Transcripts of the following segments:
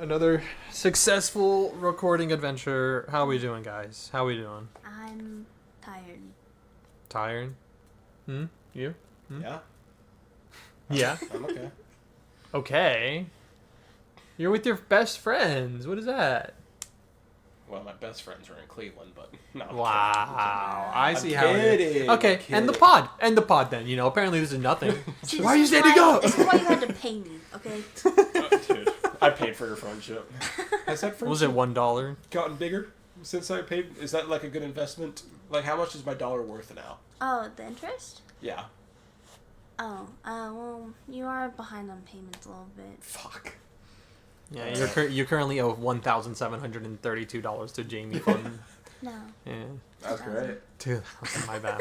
Another successful recording adventure. How are we doing, guys? How are we doing? I'm tired. Tired? You? Yeah. Yeah? I'm okay. Okay. You're with your best friends. What is that? Well, my best friends are in Cleveland, but no. Wow. I see how it it is. is. Okay, end the pod. End the pod then. You know, apparently this is nothing. See, Why are you standing up? This is why you had to pay me, okay? Dude, I paid for your friendship. Has that friendship Was it $1? gotten bigger since I paid? Is that like a good investment? Like, how much is my dollar worth now? Oh, the interest? Yeah. Oh, well, you are behind on payments a little bit. Fuck. Yeah, you currently owe $1,732 to Jamie from... No. Yeah. That's great. Dude, my bad.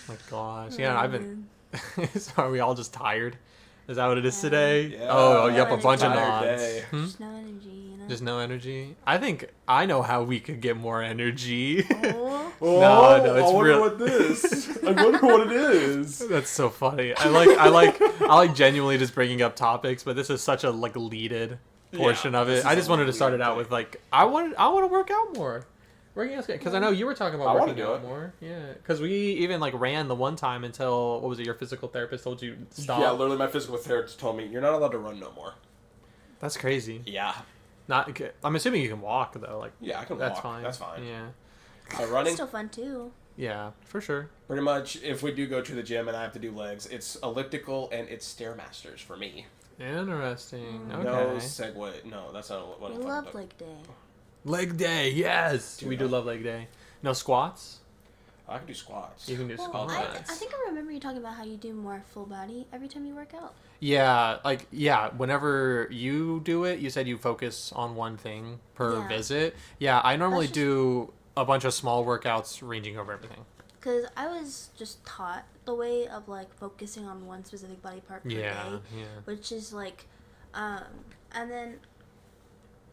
My gosh. Yeah, I've been... So are we all just tired? Is that what it is today? Yeah. Oh, yep, a Energy. bunch of Tired nods. day. Just no energy, you know? Just no energy? I think I know how we could get more energy. Oh, No, it's I wonder real- what this. I wonder what it is. That's so funny. I like genuinely just bringing up topics, but this is such a like leaded portion of this it. is I just a wanted to start it leaded out thing. with like I want to work out more. Working out because I know you were talking about I wanna working do out it. more. Yeah, because we even like ran the one time until what was it? Your physical therapist told you stop. Yeah, literally, my physical therapist told me you're not allowed to run no more. That's crazy. Yeah. Not. I'm assuming you can walk though. Like Yeah, I can that's walk. fine. That's fine. Yeah. Running. it's still fun, too. Yeah, for sure. Pretty much, if we do go to the gym and I have to do legs, it's elliptical and it's Stairmasters for me. Interesting. Okay. No segue. No, that's not what We I'm love talking leg day. Leg day. Yes, Dude, we do love leg day. No squats. about. I can do squats. You can do Well, squats. I think I remember you talking about how you do more full body every time you work out. Yeah, whenever you do it, you said you focus on one thing per Yeah. visit. Yeah, I normally That's do a bunch of small workouts ranging over everything. Because I was just taught the way of, like, focusing on one specific body part per Yeah, day. yeah. Which is, like, and then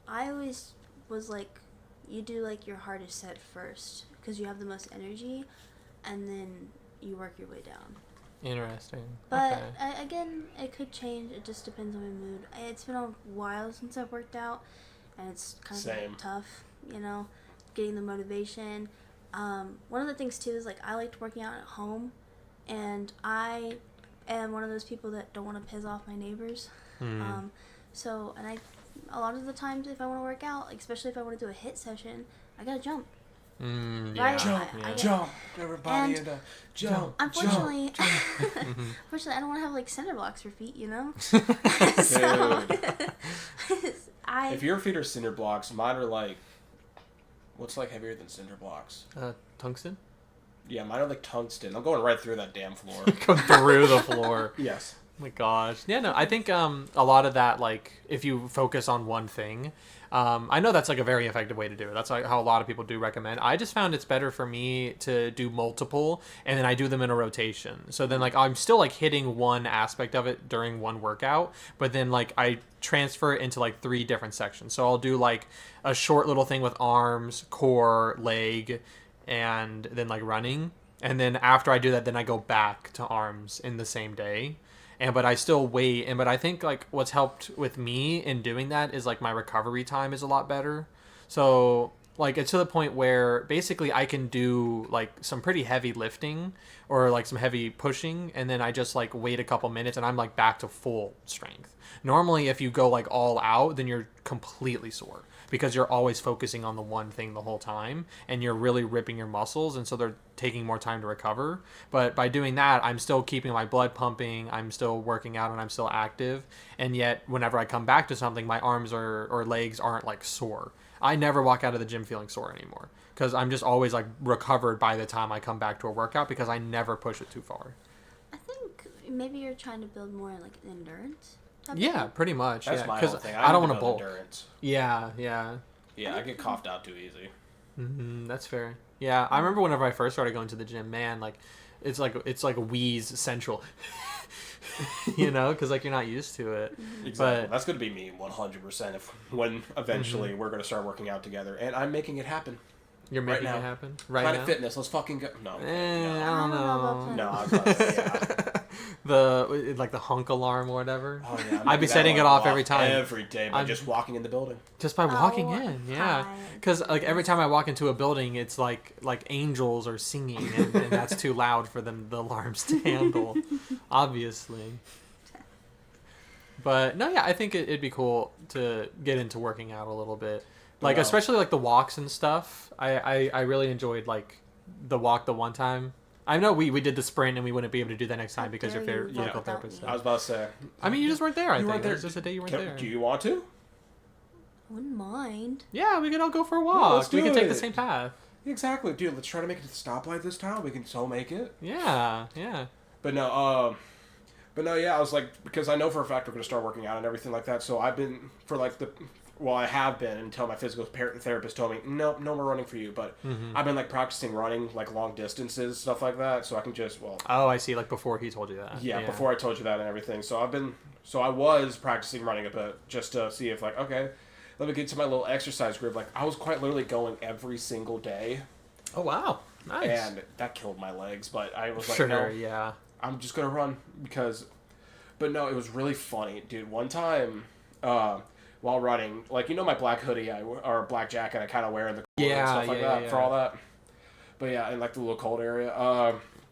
I always was, like, you do, like, your hardest set first. Because you have the most energy. And then you work your way down. Interesting. But, Okay. again, it could change. It just depends on my mood. It's been a while since I've worked out. And it's kind of Same. tough, you know, getting the motivation. One of the things, too, is, like, I liked working out at home. And I am one of those people that don't want to piss off my neighbors. Hmm. A lot of the times, if I want to work out, like, especially if I want to do a HIIT session, I gotta jump. Yeah. Right? Jump, I get- jump, everybody, And jump. Unfortunately, Mm-hmm. unfortunately, I don't want to have, like, cinder blocks for feet, you know? Dude. So, If your feet are cinder blocks, mine are like, what's like heavier than cinder blocks? Tungsten? Yeah, mine are like tungsten. I'm going right through that damn floor. Go through the floor. Yes. Oh my gosh. Yeah, no, I think a lot of that, like, if you focus on one thing, I know that's like a very effective way to do it. That's like how a lot of people do recommend. I just found it's better for me to do multiple, and then I do them in a rotation. So then, like, I'm still like hitting one aspect of it during one workout, but then like I transfer it into like 3 different sections. So I'll do like a short little thing with arms, core, leg, and then like running. And then after I do that, then I go back to arms in the same day. But I still wait. But I think like what's helped with me in doing that is like my recovery time is a lot better. So like it's to the point where basically I can do like some pretty heavy lifting or like some heavy pushing, and then I just like wait a couple minutes and I'm like back to full strength. Normally if you go like all out, then you're completely sore because you're always focusing on the one thing the whole time and you're really ripping your muscles, and so they're taking more time to recover. But by doing that, I'm still keeping my blood pumping, I'm still working out, and I'm still active, and yet whenever I come back to something, my arms or legs aren't like sore. I never walk out of the gym feeling sore anymore because I'm just always like recovered by the time I come back to a workout because I never push it too far. I think maybe you're trying to build more, like, endurance type of Yeah, thing. pretty much. That's yeah, my because whole thing. I don't need want to bulk. Endurance. Yeah. Yeah, I get coughed out too easy. That's fair. Yeah, I remember whenever I first started going to the gym, man, like it's like a wheeze central, you know, because like you're not used to it. Exactly. But That's going to be me 100% when eventually we're going to start working out together. And I'm making it happen. you're Right making now. it happen right Planet now. Fitness, let's fucking go. No. I No, don't know. I don't know about no Planet I was about to say, yeah. the honk alarm or whatever. Oh yeah, I'd be setting it off every time. Every day by just walking in the building. Just by walking in, yeah. hi. Because like every time I walk into a building, it's like angels are singing, and that's too loud for the alarms to handle, obviously. But no, yeah, I think it'd be cool to get into working out a little bit, like especially like the walks and stuff. I really enjoyed like the walk the one time. I know we did the sprint and we wouldn't be able to do that next time because your physical therapist. I was about to say. I mean, you just weren't there. I think weren't there. It was just a day you weren't there. Do you want to? Wouldn't mind. Yeah, we could all go for a walk. Yeah, let's do we could take it. the same path. Exactly, dude. Let's try to make it to the stoplight this time. We can so make it. Yeah. But no, yeah. I was like, because I know for a fact we're gonna start working out and everything like that. So I've been for like I have been until my physical therapist told me, no more running for you. But I've been like practicing running like long distances, stuff like that, so I can just Oh, I see. Like before he told you that. Yeah, before I told you that and everything. So I was practicing running a bit just to see if like, okay, let me get to my little exercise group. Like I was quite literally going every single day. Oh wow, nice. And that killed my legs, but I was like, sure, no, yeah. I'm just gonna run because. But no, it was really funny, dude. One time, while running, like my black hoodie or black jacket I kind of wear in the cold and stuff like that for all that. But yeah, in like the little cold area.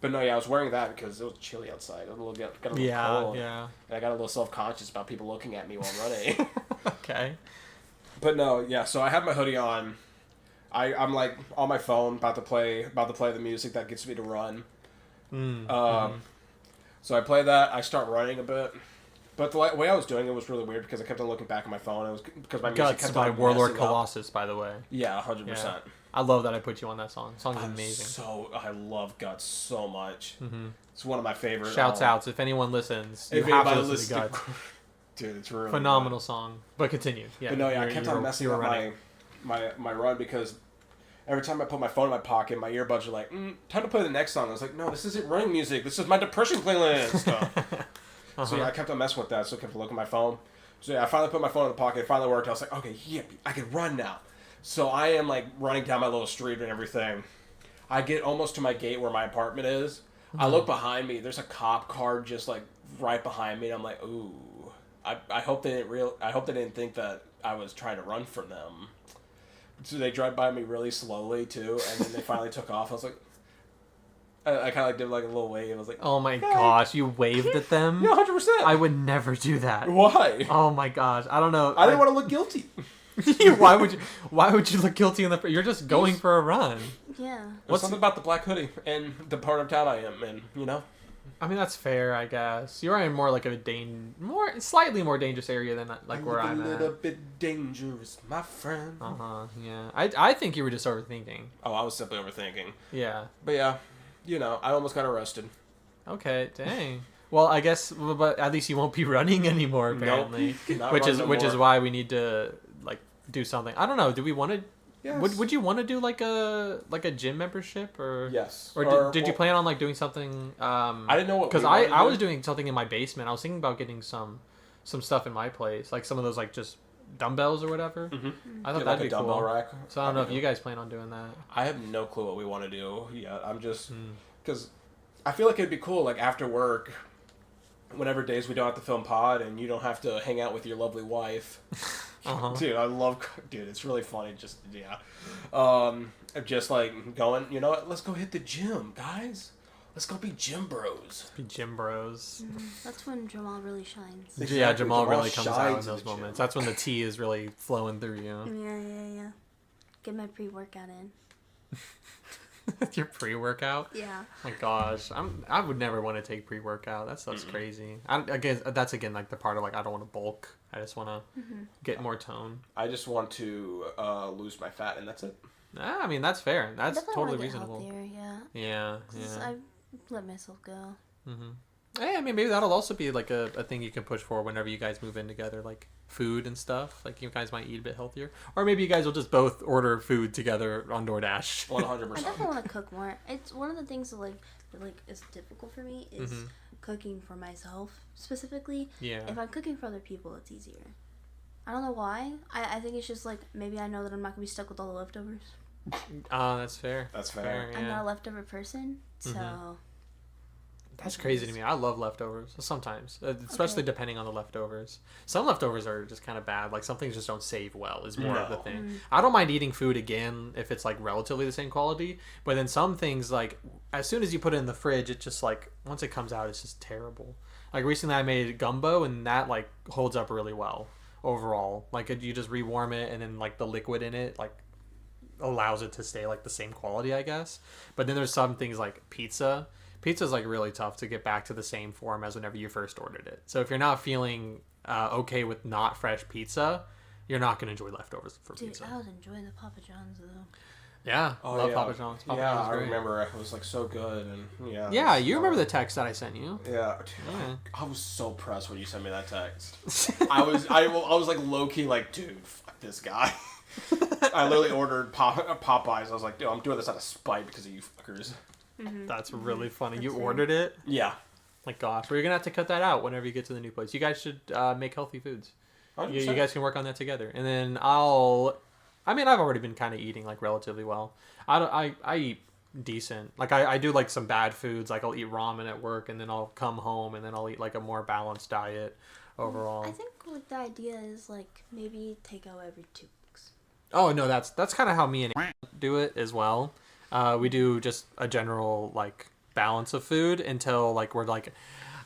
But no, yeah, I was wearing that because it was chilly outside. Got a little cold. Yeah. And I got a little self-conscious about people looking at me while running. Okay. But no, yeah. So I have my hoodie on. I'm like on my phone about to play the music that gets me to run. So I play that. I start running a bit. But the way I was doing it was really weird because I kept on looking back at my phone. It was because my music kept on Warlord messing up. Colossus, by the way. Yeah, 100%. Yeah. I love that I put you on that song. The song's amazing. I love Guts so much. It's one of my favorite. Shouts outs if anyone listens. You have to listen to Guts. Dude, it's really phenomenal song. But continue. Yeah. But no, yeah, I kept on messing up my run because every time I put my phone in my pocket, my earbuds are like, time to play the next song. I was like, no, this isn't running music. This is my depression playlist. So yeah, I kept on messing with that. So I kept looking at my phone. So yeah, I finally put my phone in the pocket. It finally worked. I was like, okay, yeah, I can run now. So I am like running down my little street and everything. I get almost to my gate where my apartment is. I look behind me. There's a cop car just like right behind me. And I'm like, ooh. I hope they didn't think that I was trying to run from them. So they drive by me really slowly too, and then they finally took off. I was like, I kind of like did like a little wave. I was like, oh my gosh, you waved at them? Yeah, 100%. I would never do that. Why? Oh my gosh, I don't know. I didn't want to look guilty. Why would you look guilty in the? You're just going for a run. Yeah. What's something about the black hoodie and the part of town I am in? I mean, that's fair, I guess. You're in more like a slightly more dangerous area than like where I'm at. A little bit dangerous, my friend. Yeah. I think you were just overthinking. Oh, I was simply overthinking. Yeah. But yeah, I almost got arrested. Okay, dang. Well, I guess, but at least you won't be running anymore, apparently. Nope. which is why we need to like do something. I don't know. Do we want to? Yes. Would you want to do like a gym membership or? Yes. Or did you plan on like doing something? I didn't know what. Because I was doing something in my basement. I was thinking about getting some stuff in my place, like some of those like just dumbbells or whatever. Mm-hmm. I thought that'd be a dumbbell cool. rack. So I don't know if you guys plan on doing that. I have no clue what we want to do yet. I'm just because I feel like it'd be cool, like after work, whenever days we don't have to film pod and you don't have to hang out with your lovely wife. Dude, it's really funny. Just just like going. You know what? Let's go hit the gym, guys. Let's go be gym bros. Be gym bros. That's when Jamal really shines. Exactly. Yeah, Jamal really comes out in in those the gym. moments. That's when the tea is really flowing through you. Yeah. Get my pre-workout in. Your pre-workout? Yeah. Oh my gosh, I would never want to take pre-workout. That stuff's crazy. That's again like the part of like I don't want to bulk. I just want to get more tone. I just want to lose my fat, and that's it. I mean, that's fair. That's totally reasonable. Healthier, yeah. I let myself go. Hey, I mean, maybe that'll also be like a thing you can push for whenever you guys move in together, like food and stuff. Like you guys might eat a bit healthier, or maybe you guys will just both order food together on DoorDash. 100%. I definitely want to cook more. It's one of the things that is difficult for me is cooking for myself specifically. Yeah. If I'm cooking for other people, it's easier. I don't know why. I think it's just like maybe I know that I'm not gonna be stuck with all the leftovers. Oh, that's fair. That's fair. Yeah. I'm not a leftover person, so. That's crazy to me. I love leftovers sometimes, especially depending on the leftovers. Some leftovers are just kind of bad. Like some things just don't save well. Is more of the thing. I don't mind eating food again if it's like relatively the same quality. But then some things like as soon as you put it in the fridge, it just like once it comes out, it's just terrible. Like recently, I made gumbo and that like holds up really well overall. Like you just rewarm it and then like the liquid in it like allows it to stay like the same quality, I guess. But then there's some things like pizza. Pizza's like really tough to get back to the same form as whenever you first ordered it. So if you're not feeling okay with not fresh pizza, you're not going to enjoy leftovers for Dude, pizza. I was enjoying the Papa John's though. Yeah, love yeah. Papa John's. Papa yeah, John's I great. remember it was like so good and Yeah, you remember the text that I sent you? Yeah, dude, Yeah. I was so pressed when you sent me that text. I was like low key like, dude, fuck this guy. I literally ordered Popeyes. I was like, dude, I'm doing this out of spite because of you fuckers. That's really funny. That's You fair. ordered it? Yeah. Like, gosh, we're going to have to cut that out whenever you get to the new place. You guys should make healthy foods. You guys can work on that together. And then I've already been kind of eating, like, relatively well. I eat decent. Like, I do, like, some bad foods. Like, I'll eat ramen at work, and then I'll come home, and then I'll eat, like, a more balanced diet overall. I think like the idea is like maybe take out every 2 weeks. Oh, no, that's kind of how me and do it as well. We do just a general, like, balance of food until, like, we're like,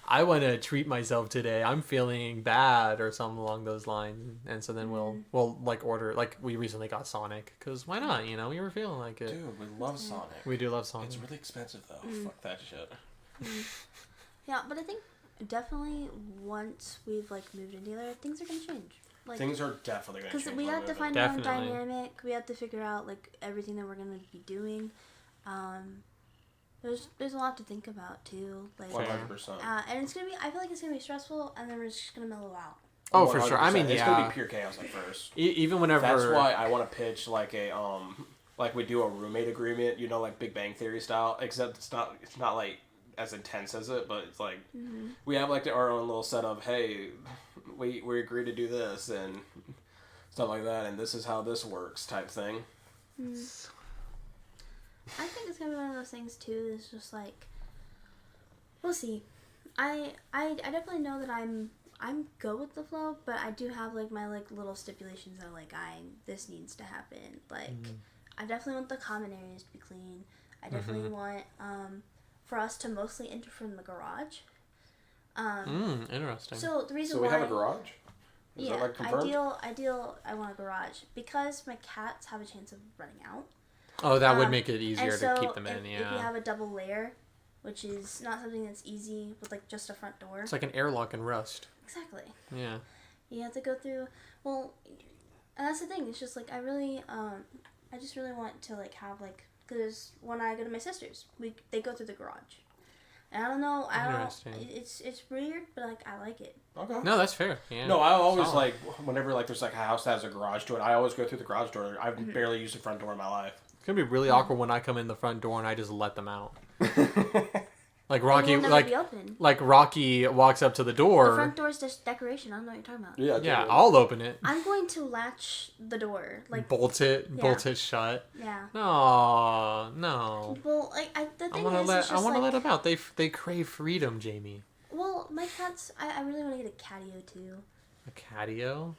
I want to treat myself today. I'm feeling bad or something along those lines. And so then we'll like, order, like, we recently got Sonic. Because why not, you know? We were feeling like it. Dude, we love Sonic. We do love Sonic. It's really expensive, though. Fuck that shit. Yeah, but I think definitely once we've like moved in together, things are gonna change. Like, Things are definitely going to change. because we have to find Definitely. our own dynamic. We have to figure out like everything that we're gonna be doing. There's a lot to think about too. Like, 100%. and it's gonna be. I feel like it's gonna be stressful, and then we're just gonna mellow out. Oh, for sure. I mean, it's yeah. going to be pure chaos at first. Even whenever... That's why I want to pitch like a like we do a roommate agreement, you know, like Big Bang Theory style. Except it's not like as intense as it, but it's like we have like our own little set of, hey, we agree to do this and stuff like that, and this is how this works type thing. I think it's gonna be one of those things too. It's just like, we'll see. I definitely know that I'm go with the flow, but I do have like my like little stipulations that like this needs to happen. Like I definitely want the common areas to be clean. I definitely want for us to mostly enter from the garage. Interesting. So the reason So why we have a garage? Is yeah, that like confirmed? ideal I want a garage because my cats have a chance of running out. Oh, that would make it easier And so to keep them in, if you yeah. have a double layer, which is not something that's easy with like just a front door. It's like an airlock in Rust. Exactly. Yeah. You have to go through. Well, and that's the thing. It's just like I just really want to like have like, because when I go to my sister's, they go through the garage, and I don't know. Interesting. It's weird, but like I like it. Okay. No, that's fair. Yeah. No, I always Solid. like whenever like there's like a house that has a garage door, I always go through the garage door. I've barely used the front door in my life. It's gonna be really awkward when I come in the front door and I just let them out. Like It Rocky, will never be open. like Rocky walks up to the door. The front door is just decoration. I don't know what you're talking about. Yeah. Yeah, totally. I'll open it. I'm going to latch the door. Like, Bolt it Yeah. shut. yeah. No. Well, like the I thing want to is, let it's just like, let them out. They crave freedom, Jamie. well, my cats. I really want to get a catio too. A catio?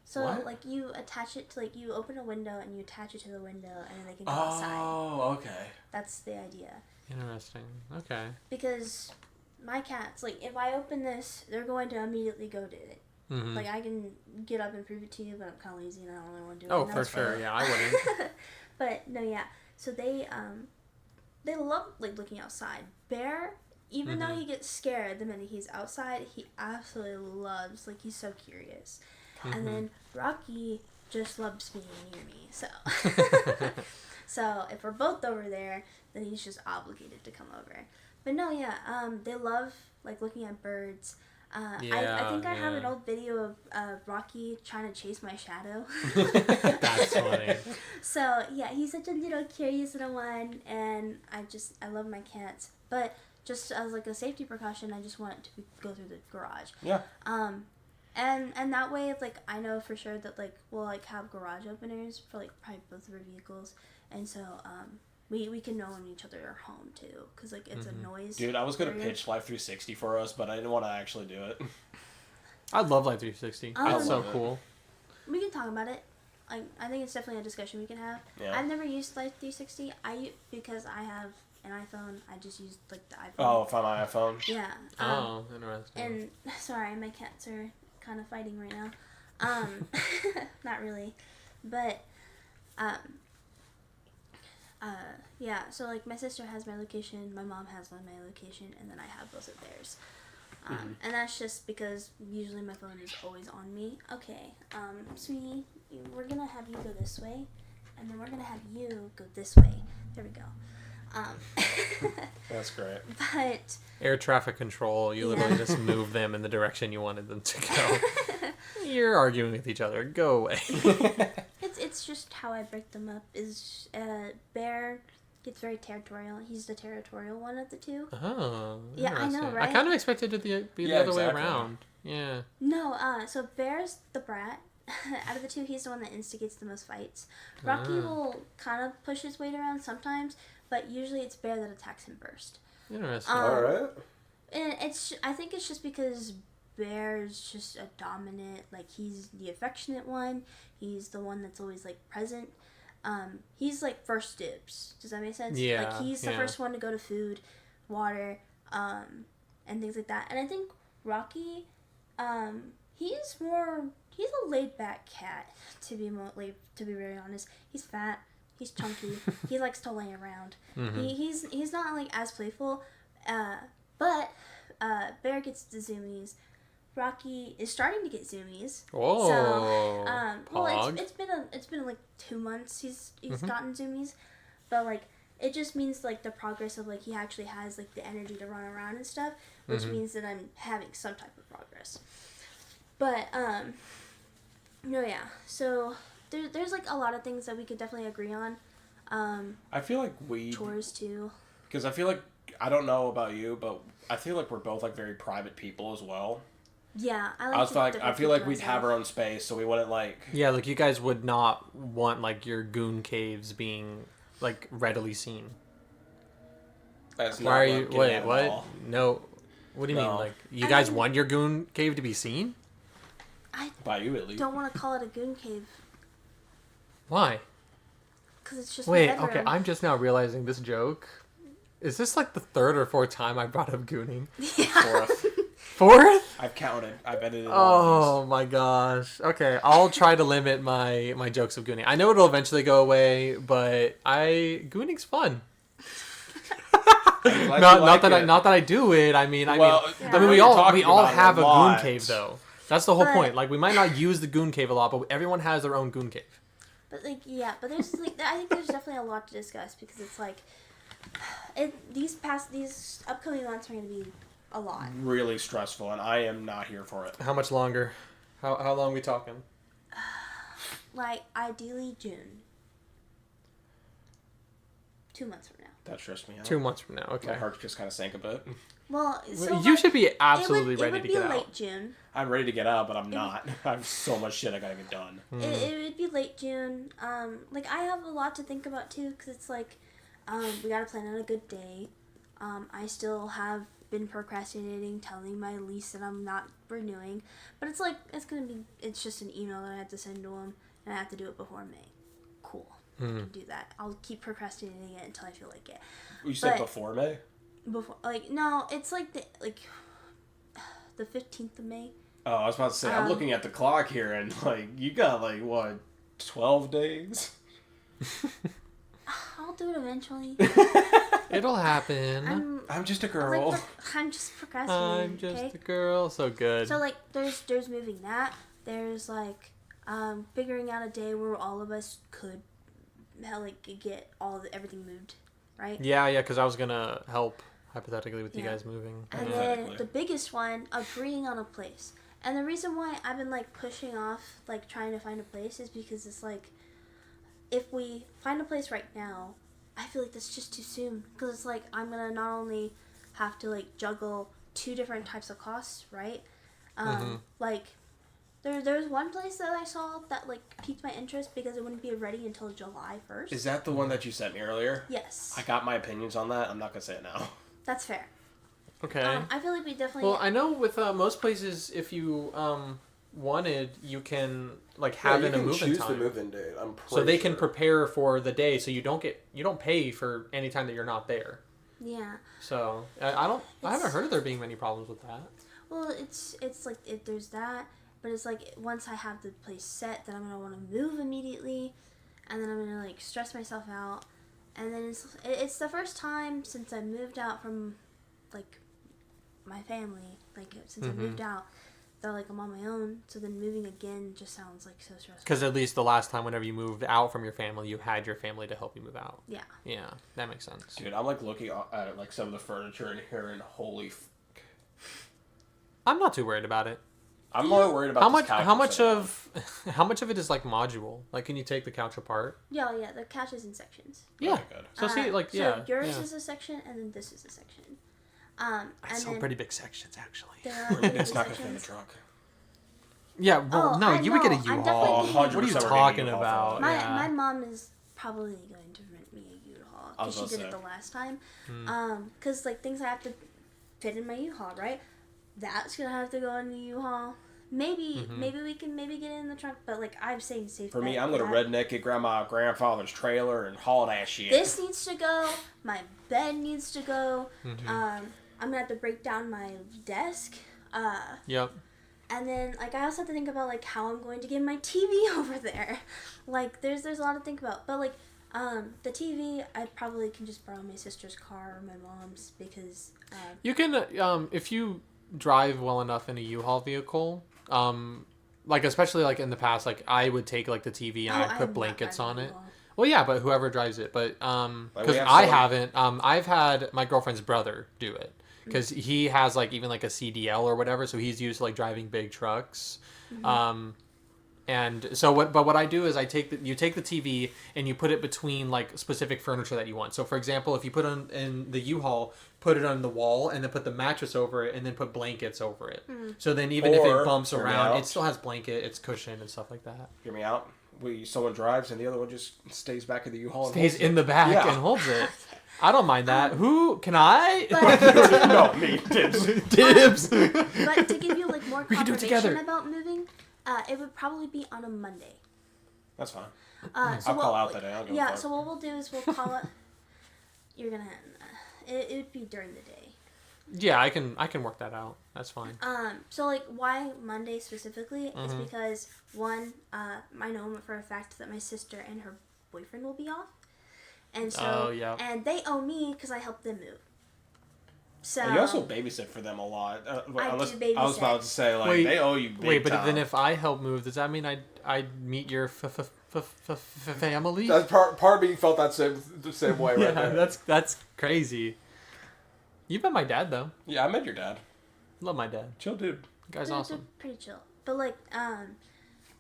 So What? like you attach it to like you open a window and you attach it to the window and then they can go outside. Oh, okay. That's the idea. Interesting. Okay. Because my cats, like if I open this, they're going to immediately go to it. Mm-hmm. Like I can get up and prove it to you, but I'm kind of lazy and I don't really want to do it. Oh, and for that's sure. fine. Yeah, I wouldn't. But no, yeah. So they love like looking outside. Bear, even though he gets scared the minute he's outside, he absolutely loves, like he's so curious. And then Rocky just loves being near me. So so if we're both over there, then he's just obligated to come over. But no, yeah, they love like looking at birds. I think I have an old video of Rocky trying to chase my shadow. That's funny. So yeah, he's such a little curious little one, and I love my cats. But just as like a safety precaution, I just want it to go through the garage. Yeah. And that way, like I know for sure that like we'll like have garage openers for like probably both of our vehicles, and so we can know when each other are home too, because like it's a noise. Dude, I was gonna area. pitch Life 360 for us, but I didn't want to actually do it. I love Life 360. It's so cool. We can talk about it. Like, I think it's definitely a discussion we can have. Yeah. I've never used Life 360. Because I have an iPhone. I just used like the iPhone. Oh, from my iPhone. Yeah. Interesting. And sorry, my cats are kind of fighting right now. Not really, but yeah. So like my sister has my location, my mom has my location, and then I have both of theirs. And that's just because usually my phone is always on me. Okay, sweetie, we're gonna have you go this way, and then we're gonna have you go this way. There we go. That's great. But air traffic control, you literally just move them in the direction you wanted them to go. You're arguing with each other. Go away. it's just how I break them up. Is Bear gets very territorial. He's the territorial one of the two. Oh, yeah, I know, right? I kind of expected it to be the other way around. Yeah. No, so Bear's the brat. Out of the two, he's the one that instigates the most fights. Rocky will kind of push his weight around sometimes, but usually it's Bear that attacks him first. Interesting. All right. And I think it's just because Bear's just a dominant, like he's the affectionate one. He's the one that's always like present. He's like first dibs. Does that make sense? Yeah. Like he's the first one to go to food, water, and things like that. And I think Rocky, he's a laid back cat to be very honest. He's fat. He's chunky. He likes to lay around. He's not like as playful, but Bear gets the zoomies. Rocky is starting to get zoomies. Oh, well, it's been like 2 months he's gotten zoomies, but like it just means like the progress of like he actually has like the energy to run around and stuff, which means that I'm having some type of progress. But no, yeah. So there's like a lot of things that we could definitely agree on. I feel like chores too. Because I feel like I don't know about you, but I feel like we're both like very private people as well. Yeah, I feel like we'd have our own space, so we wouldn't like. Yeah, like you guys would not want like your goon caves being like readily seen. That's Why are you? Wait, what? All. No. What do you mean? Like you guys want your goon cave to be seen? By you at least. Don't want to call it a goon cave. Why? Because it's just. Wait. Okay, I'm just now realizing this joke. Is this like the third or fourth time I brought up gooning? Yeah. Fourth? I've counted. I've edited. Oh my gosh. Okay, I'll try to limit my jokes of gooning. I know it'll eventually go away, but gooning's fun. Not that I do it. I mean, we all have a goon cave though. That's the whole point. Like we might not use the goon cave a lot, but everyone has their own goon cave. But like but there's like I think there's definitely a lot to discuss because it's like these upcoming months are going to be a lot. Really stressful, and I am not here for it. How much longer? How long are we talking? Like ideally June. 2 months from now. That stressed me out. 2 months from now. Okay. My heart just kind of sank a bit. Well, so you should be absolutely ready to get out. It would be late June. I'm ready to get out, but I'm not. I have so much shit I gotta get done. It would be late June. Like I have a lot to think about too, because it's like, we gotta plan on a good day. I still have been procrastinating, telling my lease that I'm not renewing, but it's like it's just an email that I have to send to them, and I have to do it before May. Cool. I can do that. I'll keep procrastinating it until I feel like it. You said before May? Before, like, no, it's like the 15th of May. Oh, I was about to say, I'm looking at the clock here, and like you got like what, 12 days? I'll do it eventually. It'll happen. I'm just a girl. I'm just procrastinating. I'm just a girl. So good. So like, there's moving that. There's like, figuring out a day where all of us could, get everything moved, right? Yeah, because I was gonna help hypothetically with you guys moving. And then the biggest one, agreeing on a place. And the reason why I've been like pushing off like trying to find a place is because it's like, if we find a place right now, I feel like that's just too soon, because it's like I'm gonna not only have to like juggle 2 different types of costs, right? Like There was one place that I saw that like piqued my interest because it wouldn't be ready until July 1st. Is that the one that you sent me earlier? Yes. I got my opinions on that. I'm not gonna say it now. That's fair. Okay. I feel like we definitely. Well, I know with most places, if you wanted, you can like have you in a can move-in choose time. the move-in date. I'm pretty So they sure. can prepare for the day, so you don't pay for any time that you're not there. Yeah. So I haven't heard of there being many problems with that. Well, it's like there's that, but it's like once I have the place set, then I'm gonna want to move immediately, and then I'm gonna like stress myself out, and then it's the first time since I moved out from like my family, like since I moved out, that like I'm on my own. So then moving again just sounds like so stressful. Because at least the last time, whenever you moved out from your family, you had your family to help you move out. Yeah. Yeah, that makes sense. Dude, I'm like looking at like some of the furniture in here, and holy. I'm not too worried about it. I'm more worried about this couch how much I'm how much of it is like module? Like, can you take the couch apart? Yeah, the couch is in sections. Yeah. Okay, good. So see, like, so yeah. yours yeah. is a section, and then this is a section. I And saw then pretty big sections actually. there are really It's big not gonna fit in the sections. trunk. Yeah, well, Oh, no, I you would get a know. I'm U-Haul. definitely What are you 100% we're getting talking a U-Haul about? for My Yeah. my mom is probably going to rent me a U-Haul I was because she gonna did it say. the last time. Because like things I have to fit in my U-Haul, right? That's gonna have to go in the U-Haul. Maybe we can get it in the trunk, but like I'm saying safe. For me, bet I'm gonna that redneck it, grandma, grandfather's trailer, and haul that shit. This needs to go. My bed needs to go. I'm gonna have to break down my desk. Yep. And then, like, I also have to think about, like, how I'm going to get my TV over there. Like, there's a lot to think about. But, like, the TV, I probably can just borrow my sister's car or my mom's because... You can, if you drive well enough in a U-Haul vehicle, like, especially, like, in the past, like, I would take, like, the TV and I'd put blankets on it. Well, yeah, but whoever drives it. But, because I haven't, I've had my girlfriend's brother do it. Because he has, like, even, like, a CDL or whatever, so he's used to, like, driving big trucks. And so what I do is you take the TV and you put it between, like, specific furniture that you want. So, for example, if you put on in the U-Haul, put it on the wall and then put the mattress over it and then put blankets over it. So then even if it bumps around, it still has blanket, it's cushion and stuff like that. Hear me out. Someone drives and the other one just stays back in the U-Haul. Stays in the back Yeah. and holds it. I don't mind that. Who can I? But, No, me. Dibs. Dibs. but to give you, like, more We can do it together. confirmation about moving, it would probably be on a Monday. That's fine. So I'll call out that day. I'll go so what we'll do is we'll call it... You're gonna... it would be during the day. Yeah, I can work that out. That's fine. So, like, why Monday specifically is because, one, I know for a fact that my sister and her boyfriend will be off. And so, and they owe me because I helped them move. So You also babysit for them a lot. I unless, do babysit. I was about to say, like, Wait, they owe you big Wait, but time. then if I help move, does that mean I'd meet your family? That's part of me felt that same way right there. That's crazy. You met my dad though. Yeah, I met your dad. Love my dad. Chill dude. Guy's they're awesome. pretty chill. But, like,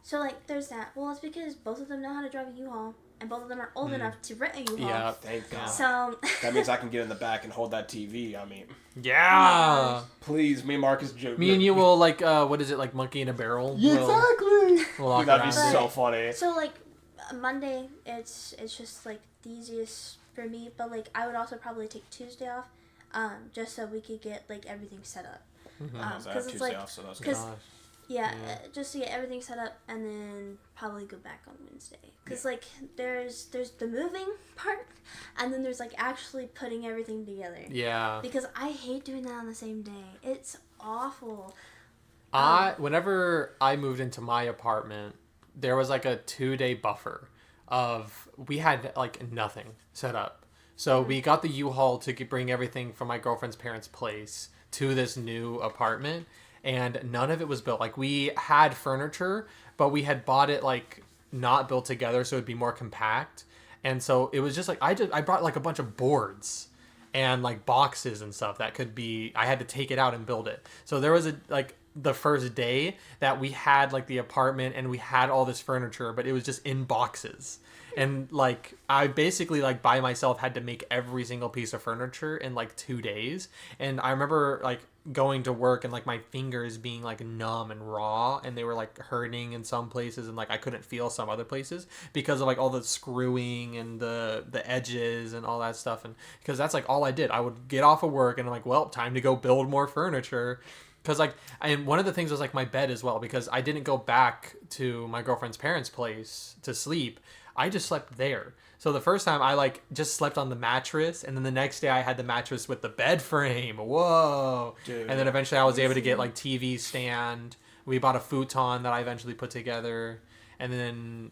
so, like, there's that. Well, it's because both of them know how to drive a U-Haul, and both of them are old enough to rent a U-Haul. Yeah. Thank God. So... That means I can get in the back and hold that TV. I mean, Yeah. please, me and Marcus joke. Me and you will like what is it, like monkey in a barrel? Yeah, exactly. We'll walk That'd be around. so funny. So, like, Monday, it's just, like, the easiest for me. But, like, I would also probably take Tuesday off, just so we could get, like, everything set up. I have Because it's, Tuesday like... off, so that's good. Because, yeah, just to get everything set up, and then probably go back on Wednesday. Because, like, there's the moving part, and then there's, like, actually putting everything together. Yeah. Because I hate doing that on the same day. It's awful. Whenever I moved into my apartment, there was like a 2-day buffer of we had like nothing set up. So we got the U-Haul to bring everything from my girlfriend's parents' place to this new apartment, and none of it was built. Like, we had furniture, but we had bought it like not built together, so it'd be more compact. And so it was just like I brought like a bunch of boards and like boxes and stuff that could be, I had to take it out and build it. So there was the first day that we had like the apartment and we had all this furniture, but it was just in boxes. And like I basically like by myself had to make every single piece of furniture in like 2 days. And I remember like going to work and like my fingers being like numb and raw, and they were like hurting in some places, and like I couldn't feel some other places because of like all the screwing and the edges and all that stuff. And because that's like all I did. I would get off of work and I'm like, well, time to go build more furniture. Because like, and one of the things was like my bed as well, because I didn't go back to my girlfriend's parents' place to sleep. I just slept there. So the first time I like just slept on the mattress, and then the next day I had the mattress with the bed frame. Whoa. Dude. And then eventually I was able to get like TV stand. We bought a futon that I eventually put together. And then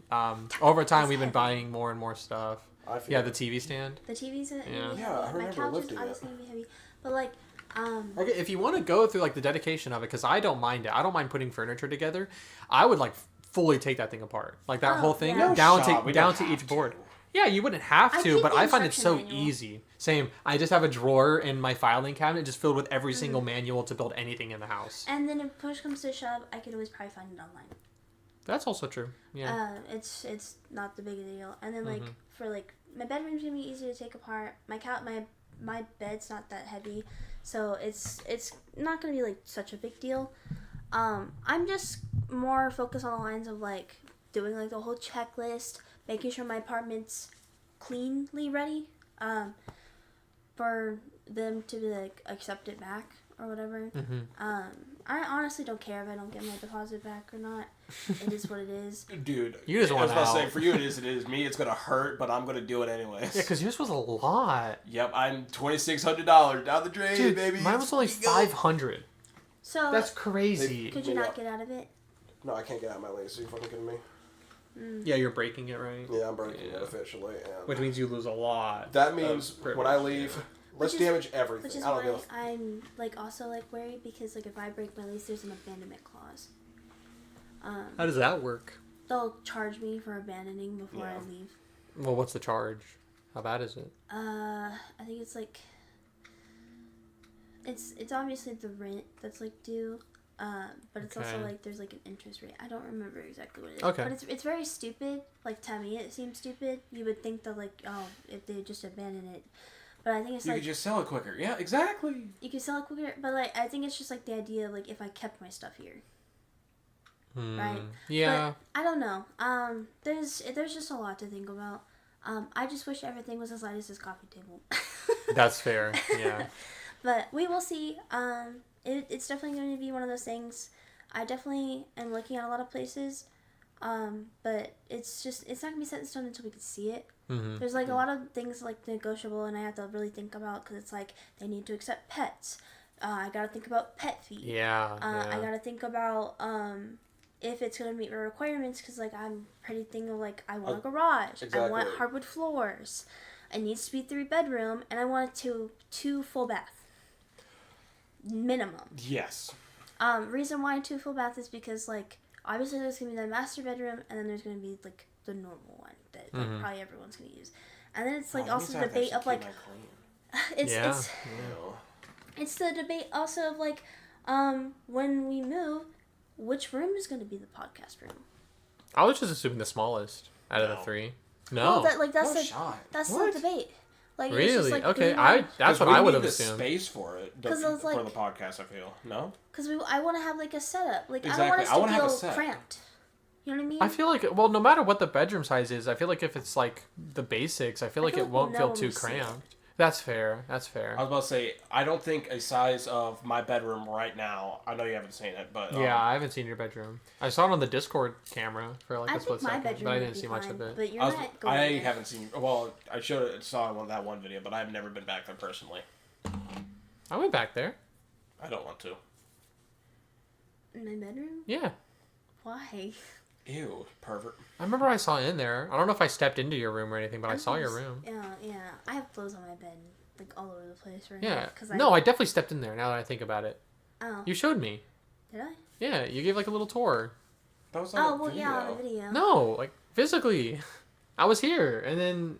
over time we've been buying more and more stuff. Yeah, the TV stand. The TV's gonna be heavy. Yeah, I My remember couch is lifting obviously it. gonna be heavy, but like Okay, if you want to go through like the dedication of it, because I don't mind it. I don't mind putting furniture together. I would like fully take that thing apart, like that whole thing yeah. down No shot, we to down don't to have each to. board. Yeah, you wouldn't have I to, keep but the I find it so instruction manual. easy. Same. I just have a drawer in my filing cabinet just filled with every single manual to build anything in the house. and then if push comes to shove, I could always probably find it online. That's also true. Yeah. It's not the big a deal. And then like for like my bedroom's gonna be easy to take apart. My bed's not that heavy, so it's not gonna be like such a big deal. I'm just more focused on the lines of like doing like the whole checklist, making sure my apartment's cleanly ready, for them to be like accept it back or whatever. I honestly don't care if I don't get my deposit back or not. It is what it is. Dude, You just I want was about to say, out. for you it is. Me, it's gonna hurt, but I'm gonna do it anyways. Yeah, because yours was a lot. Yep, I'm $2,600 down the drain, Dude, baby. mine was only 500. So That's crazy. could you not get out of it? No, I can't get out of my lease. Are you fucking kidding me? Yeah, you're breaking it, right? Yeah, I'm breaking it officially. And Which means you lose a lot. that means of privilege. when I leave, let's Which is- damage Which everything. is I don't why give a I'm like also like worried because like if I break my lease, there's an abandonment clause. How does that work? They'll charge me for abandoning before I leave. Well, what's the charge? How bad is it? I think it's like it's obviously the rent that's like due, but it's also Okay. like there's like an interest rate. I don't remember exactly what it is. Okay. But it's very stupid. Like to me, it seems stupid. You would think that like if they just abandon it, but I think it's You like could just sell it quicker. Yeah, exactly. you could sell it quicker. But like I think it's just like the idea of like if I kept my stuff here. Right. Yeah. But I don't know. There's just a lot to think about. I just wish everything was as light as this coffee table. That's fair. Yeah. But we will see. It's definitely going to be one of those things. I definitely am looking at a lot of places. But it's not going to be set in stone until we can see it. There's like a lot of things like negotiable, and I have to really think about because it's like they need to accept pets. I got to think about pet fee. Yeah. I got to think about if it's going to meet my requirements because like I'm pretty thinking of like I want a garage. I want Exactly. hardwood floors. It needs to be 3-bedroom, and I want it to 2 full bath. Minimum. Yes. Reason why 2 full bath is because like obviously there's gonna be the master bedroom, and then there's gonna be like the normal one that like, probably everyone's gonna use, and then it's like also the debate of like it's the debate also of like when we move, which room is gonna be the podcast room. I was just assuming the smallest out of the 3. No. Well, that's No the shot. that's What? the debate. Like it's Really? just, like, Okay. do we want- That's what we I would need have the assumed. space for it. 'Cause I was for like- the podcast, I feel. No? Because I want to have like a setup. Like Exactly. I don't I want wanna us have a to set. feel cramped. You know what I mean? I feel like, well, no matter what the bedroom size is, I feel like if it's like the basics, I feel like feel it like we'll won't know feel when too we see it. cramped. That's fair. That's fair. I was about to say, I don't think a size of my bedroom right now, I know you haven't seen it, but... Yeah, I haven't seen your bedroom. I saw it on the Discord camera for like I a think split my second, bedroom but I would didn't be see much fine, of it. But you're I, was- not going I there. haven't seen... Well, I saw it on that one video, but I've never been back there personally. I went back there. I don't want to. In my bedroom? Yeah. Why? Ew, pervert. I remember I saw it in there. I don't know if I stepped into your room or anything, but I saw your just- room. Yeah. I have clothes on my bed, like all over the place right Yeah. now. Cause No, I definitely stepped in there now that I think about it. Oh. You showed me. Did I? Yeah, you gave like a little tour. That was on Oh, a well, video. yeah, on the video. No, like physically. I was here, and then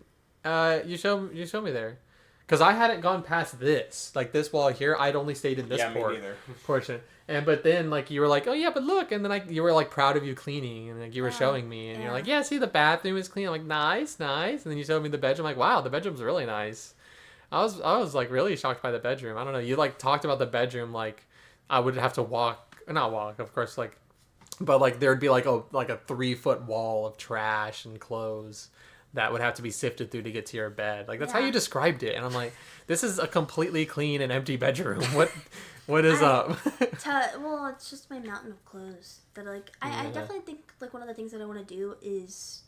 you showed me there. Because I hadn't gone past this. Like, this wall here, I'd only stayed in this me neither. portion. But then, like, you were like, oh, yeah, but look. And then you were, like, proud of you cleaning. And, like, you were showing me. And you're like, yeah, see, the bathroom is clean. I'm like, nice. And then you showed me the bedroom. I'm like, wow, the bedroom's really nice. I was, like, really shocked by the bedroom. I don't know. You, like, talked about the bedroom, like, I would have to not walk, of course, like, but, like, there'd be, like a 3-foot wall of trash and clothes that would have to be sifted through to get to your bed. Like, that's how you described it. And I'm like, this is a completely clean and empty bedroom. What is up? Well, it's just my mountain of clothes that, like, I definitely think, like, one of the things that I want to do is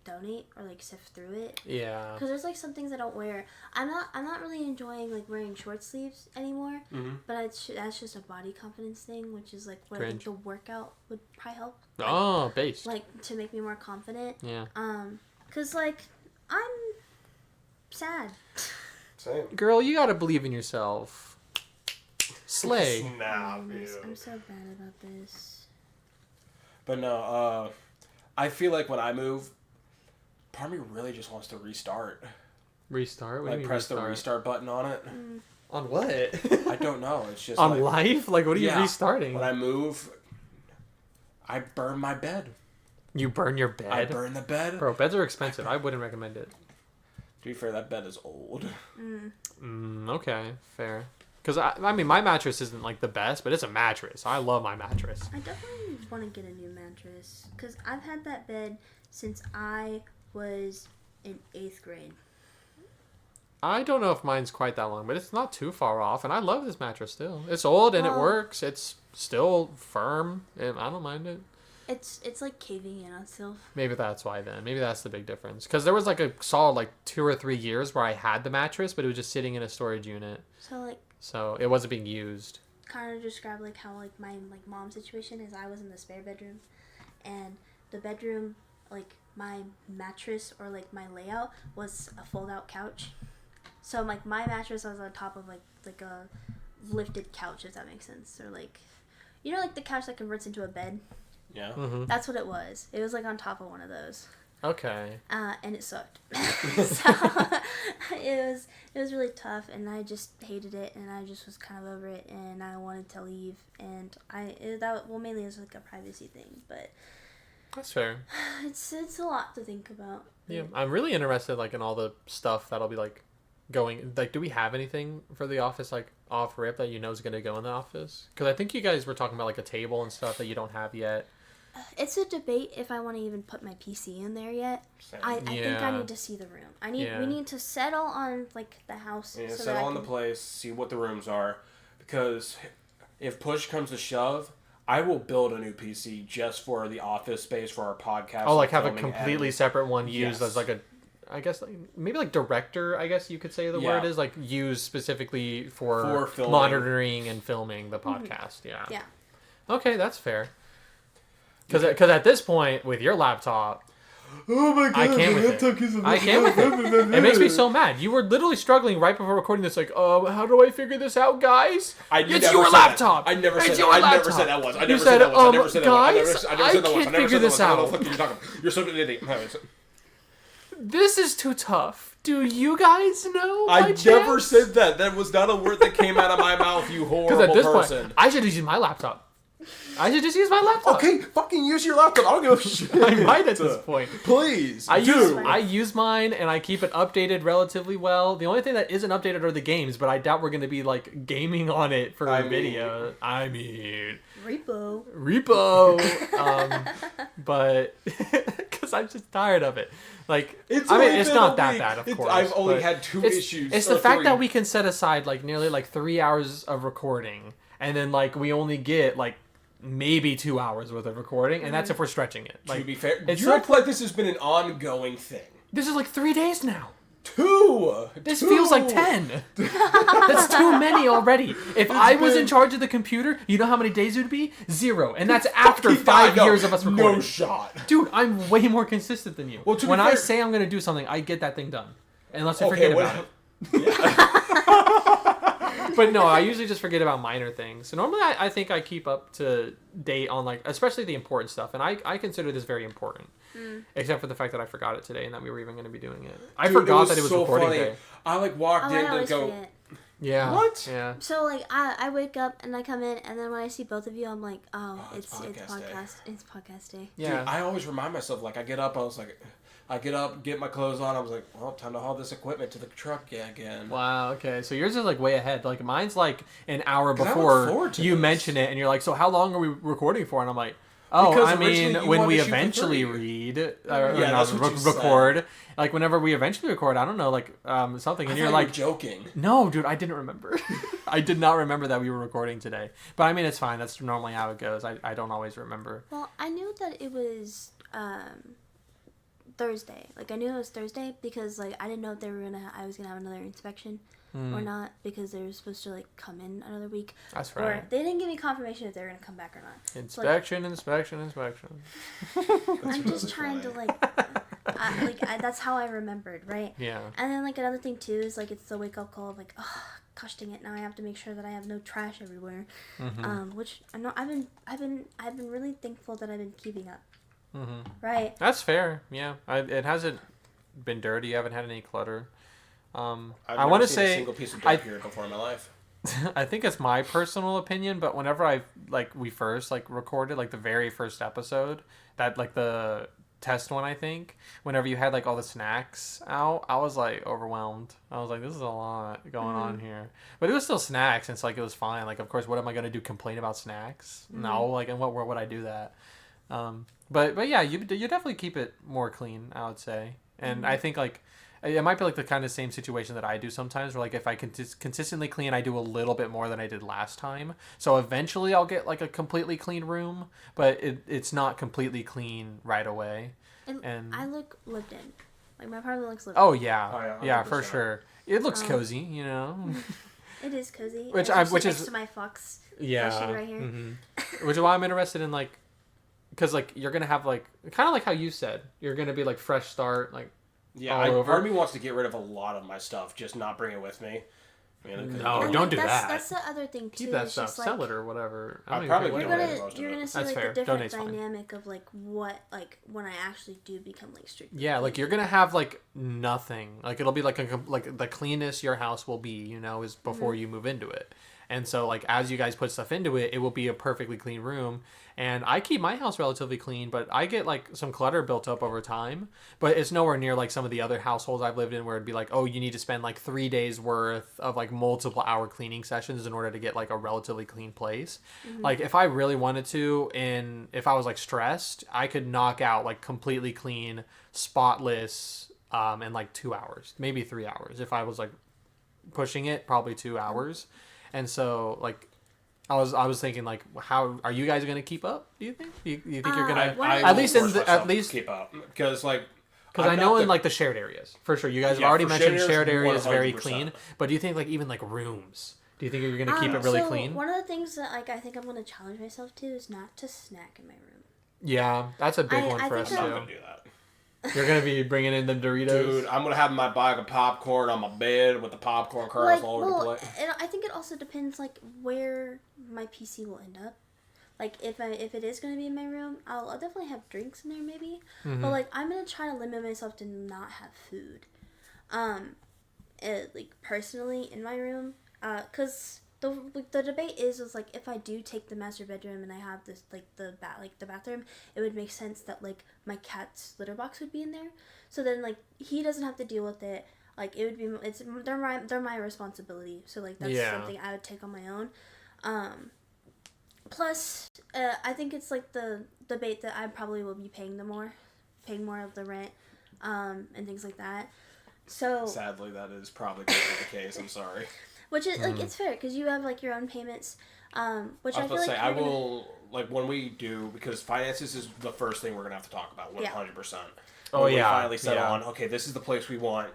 donate or, like, sift through it. Yeah. Because there's, like, some things I don't wear. I'm not really enjoying, like, wearing short sleeves anymore. Mm-hmm. But that's just a body confidence thing, which is, like, what I think the workout would probably help. Like, based. Like, to make me more confident. Yeah. Because, like, I'm sad. Same. Girl, you gotta believe in yourself. Slay. Nah, dude. I'm so bad about this. But no, I feel like when I move, part of me really just wants to restart. Restart? What do you mean press restart? the restart button on it. On what? I don't know. It's just on life? Like, what are you restarting? When I move, I burn my bed. You burn your bed? I burn the bed. Bro, beds are expensive. I wouldn't recommend it. To be fair, that bed is old. Okay, fair. Because, I mean, my mattress isn't, like, the best, but it's a mattress. I love my mattress. I definitely want to get a new mattress. Because I've had that bed since I was in 8th grade. I don't know if mine's quite that long, but it's not too far off. And I love this mattress still. It's old and it works. It's still firm. And I don't mind it. It's like caving in on itself. Maybe that's why then. Maybe that's the big difference. Because there was like a solid like 2 or 3 years where I had the mattress, but it was just sitting in a storage unit. So it wasn't being used. Kind of describe like how like my like mom situation is. I was in the spare bedroom, and the bedroom, like my mattress or like my layout was a fold out couch. So like my mattress was on top of like a lifted couch, if that makes sense, or like, you know, like the couch that converts into a bed. Yeah. Mm-hmm. That's what it was. It was like on top of one of those. Okay. And it sucked. So it was really tough, and I just hated it, and I just was kind of over it, and I wanted to leave, and mainly it was like a privacy thing, but that's fair. It's a lot to think about. Yeah, I'm really interested like in all the stuff that'll be like going. Like, do we have anything for the office like off rip that you know is going to go in the office? Because I think you guys were talking about like a table and stuff that you don't have yet. It's a debate if I want to even put my PC in there yet. I think I need to see the room. We need to settle on like the house. Yeah, settle on the place, see what the rooms are, because if push comes to shove, I will build a new PC just for the office space for our podcast. Oh, like have a completely separate one used as like a, I guess like, maybe like director, I guess you could say the word is, like used specifically for monitoring and filming the podcast. Mm-hmm. Yeah. Okay, that's fair. Because at this point, with your laptop, oh my god, I can't with it. I can't with it. It makes me so mad. You were literally struggling right before recording this, like, how do I figure this out, guys? It's your laptop. I never said that once. You said, guys, I can't figure this out. You're such an idiot. This is too tough. Do you guys know? I never said that. That was not a word that came out of my mouth, you horrible person. Because at this point, I should just use my laptop. I should just use my laptop. Okay, fucking use your laptop. I don't give a shit. I might at this point. Please, I use mine, and I keep it updated relatively well. The only thing that isn't updated are the games, but I doubt we're going to be like gaming on it for a video. I mean, repo. But because I'm just tired of it. Like, it's not that bad, of course. I've only had 2 issues. It's the fact that we can set aside like nearly like 3 hours of recording, and then like we only get like maybe 2 hours worth of recording, and that's if we're stretching it. Like, to be fair, you act like this has been an ongoing thing. This is like 3 days now. 2! This feels like 10. That's too many already. If I was in charge of the computer, you know how many days it would be? 0. And that's after 5 years of us recording. No shot. Dude, I'm way more consistent than you. Well, when I say I'm going to do something, I get that thing done. Unless I forget about it. Yeah. But no, I usually just forget about minor things. So normally I think I keep up to date on like, especially the important stuff. And I consider this very important. Except for the fact that I forgot it today and that we were even going to be doing it. I forgot that it was so recording funny. day. I like walked in I to always go. forget. Yeah. What? Yeah. So like I wake up and I come in and then when I see both of you I'm like, it's podcast day. Yeah. Dude, I always remind myself, like I get up, I get up, get my clothes on, I was like, well, time to haul this equipment to the truck again. Wow, okay. So yours is like way ahead. Like mine's like an hour 'Cause I look before forward to you this. mention it and you're like, so how long are we recording for? And I'm like, oh, Because I originally mean, you when wanted we to shoot for eventually 30. read, that's what you said. record, like whenever we eventually record, I don't know, like something, and I you're thought like, you were joking. no, dude, I didn't remember. I did not remember that we were recording today. But I mean, it's fine. That's normally how it goes. I don't always remember. Well, I knew that it was Thursday. Like I knew it was Thursday because like I didn't know if I was gonna have another inspection or not because they were supposed to like come in another week. That's Or right. they didn't give me confirmation if they were gonna come back or not. Inspection. I'm just trying to like, that's how I remembered, right? Yeah. And then like another thing too is like it's the wake up call of like, oh gosh dang it, now I have to make sure that I have no trash everywhere. Which I know I've been really thankful that I've been keeping up. Right. That's fair. Yeah. It hasn't been dirty. I haven't had any clutter. I want to say a single piece of dirt here before in my life. I think it's my personal opinion, but whenever we first like recorded like the very first episode, that like the test one, I think, whenever you had like all the snacks out, I was like overwhelmed. I was like, this is a lot going on here, but it was still snacks, and it's like it was fine. Like, of course, what am I gonna do? Complain about snacks? No, like, in what world would I do that? But yeah, you definitely keep it more clean, I would say, and I think like. It might be like the kind of same situation that I do sometimes where like if I can consistently clean, I do a little bit more than I did last time. So eventually I'll get like a completely clean room, but it's not completely clean right away. And I look lived in. Like my apartment looks lived oh in. yeah. Oh, Yeah, for 100%. sure. It looks cozy, you know. It is cozy. Which Especially is next to my fox yeah. plushie right here. Which is why I'm interested in like because like you're going to have like kind of like how you said, you're going to be like fresh start like Yeah, all over. Part of me wants to get rid of a lot of my stuff, just not bring it with me. No, And, don't do that's, that. That's the other thing too. Keep that it's stuff, just, like, sell it or whatever. I don't I'll even probably care do what it. you do. Most of you're it. gonna see That's like fair. the different Donate's fine. dynamic of like what like when I actually do become like strict. Yeah, like you're gonna have like nothing. Like it'll be like like the cleanest your house will be, you know, is before you move into it. And so like as you guys put stuff into it, it will be a perfectly clean room. And I keep my house relatively clean, but I get like some clutter built up over time. But it's nowhere near like some of the other households I've lived in where it'd be like, oh, you need to spend like 3 days worth of like multiple hour cleaning sessions in order to get like a relatively clean place. Like if I really wanted to, and if I was like stressed, I could knock out like completely clean, spotless, in like 2 hours, maybe 3 hours. If I was like pushing it, probably 2 hours. And so like I was thinking like, how are you guys gonna keep up? Do you think? You think you're gonna at least keep up because like because I know in like the shared areas for sure. You guys have already mentioned shared areas very 100%. clean, but do you think like even like rooms? Do you think you're gonna keep it really clean? One of the things that like I think I'm gonna challenge myself to is not to snack in my room. Yeah, that's a big one for us I'm not too. gonna do that. You're gonna be bringing in the Doritos, Dude, I'm gonna have my bag of popcorn on my bed with the popcorn kernels all over the place. And I think it also depends like where my PC will end up. Like if it is gonna be in my room, I'll definitely have drinks in there maybe. But like I'm gonna try to limit myself to not have food. Like personally in my room, cause the debate is like if I do take the master bedroom and I have this like the bathroom, it would make sense that like my cat's litter box would be in there. So then like he doesn't have to deal with it. Like it would be they're my responsibility. So like that's something I would take on my own. Plus, I think it's like the debate that I probably will be paying more of the rent, and things like that. So sadly, that is probably going to be the case. I'm sorry. Which is like it's fair because you have like your own payments. Which I feel like I will like when we do because finances is the first thing we're gonna have to talk about 100%. Oh yeah. We finally settle on okay, this is the place we want.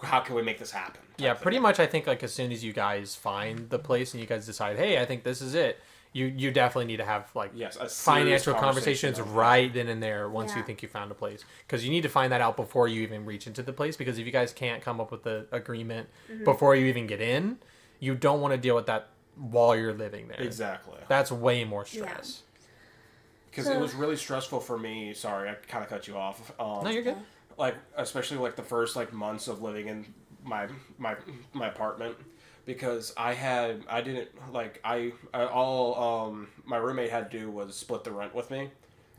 How can we make this happen? Yeah, pretty much. I think like as soon as you guys find the place and you guys decide, hey, I think this is it. You definitely need to have like financial conversations right then and there once you think you found a place because you need to find that out before you even reach into the place because if you guys can't come up with the agreement before you even get in, you don't want to deal with that while you're living there. Exactly. That's way more stress. Because it was really stressful for me. Sorry, I kind of cut you off. No, you're good. Like, especially like the first like months of living in my apartment, because my roommate had to do was split the rent with me.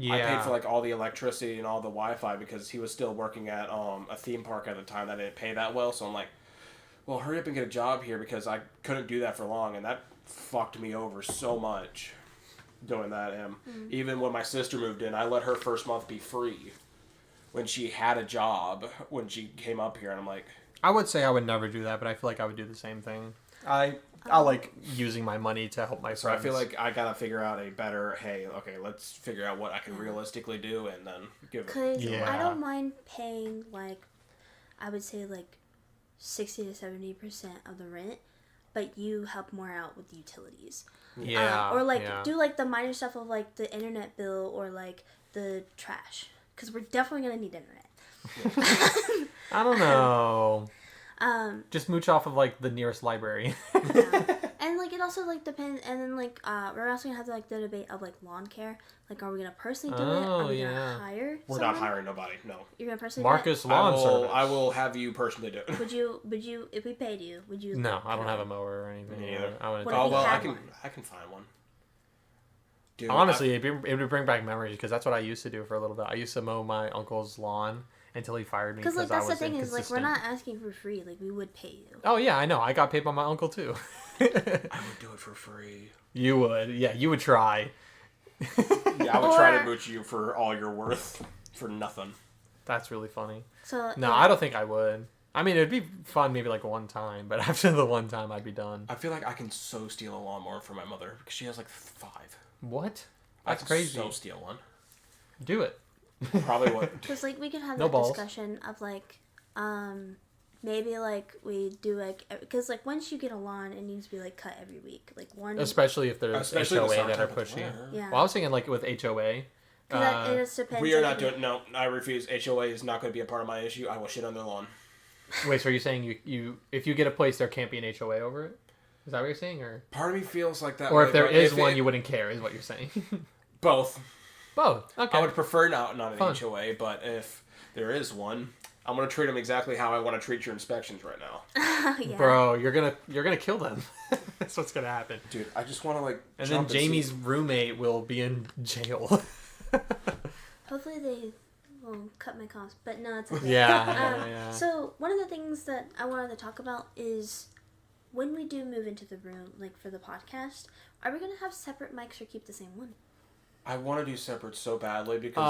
Yeah. I paid for like all the electricity and all the Wi-Fi because he was still working at a theme park at the time that didn't pay that well. So I'm like, well, hurry up and get a job here, because I couldn't do that for long, and that fucked me over so much doing that. And even when my sister moved in, I let her first month be free when she had a job when she came up here, and I'm like, I would say I would never do that, but I feel like I would do the same thing. I like using my money to help my friends. so I feel like I gotta figure out a better, let's figure out what I can realistically do, and then give it. Because Yeah. I don't mind paying, like, I would say, like, 60 to 70% of the rent, but you help more out with the utilities. Yeah. Or, like, yeah. do, like, the minor stuff of, like, the internet bill or, like, the trash. Because we're definitely going to need internet. I don't know. Just mooch off of, like, the nearest library. Yeah. And, like, it also, like, depends. And then, like, we're also going to have, like, the debate of, like, lawn care. Like, are we going to personally do it? Are we going to hire We're someone? not hiring nobody, no. You're going to personally Marcus do Lawn Service. I will have you personally do it. it? Would you, if we paid you, would you? No, I don't have a mower or anything. Me either. I What wouldn't. if we had one? I can find one. Dude, Honestly, it would bring back memories, because that's what I used to do for a little bit. I used to mow my uncle's lawn until he fired me Because, like, I that's the was thing is, like, we're inconsistent. not asking for free. Like, we would pay you. Oh, yeah, I know. I got paid by my uncle, too. I would do it for free. You would. Yeah, you would try. Yeah, I would try to mooch you for all you're worth for nothing. That's really funny. So No, yeah. I don't think I would. I mean, it'd be fun maybe like one time, but after the one time, I'd be done. I feel like I can so steal a lawnmower from my mother, because she has like 5. What? I That's can crazy. so steal one. Do it. Probably would. Because, like, we could have No that balls. discussion of, like, maybe, like, we do, like, because, like, once you get a lawn, it needs to be, like, cut every week. Like, one. Especially if there's Especially the HOA summer that are time with the pushy. winter. Yeah. Well, I was thinking like with HOA. Because it just depends. We are like, not doing. No, I refuse. HOA is not going to be a part of my issue. I will shit on their lawn. Wait, so are you saying you if you get a place, there can't be an HOA over it? Is that what you're saying, or Part of me feels like that. or way, if there but is one, you wouldn't care? Is what you're saying? both. Both. Okay. I would prefer not an Fun. HOA, but if there is one, I'm going to treat them exactly how I want to treat your inspections right now. yeah. Bro, you're gonna kill them. That's what's gonna happen. Dude, I just want to like. And then jump and Jamie's see- roommate will be in jail. Hopefully they will cut my costs, but no, it's okay. Yeah. So one of the things that I wanted to talk about is when we do move into the room, like for the podcast, are we going to have separate mics or keep the same one? I want to do separate so badly because the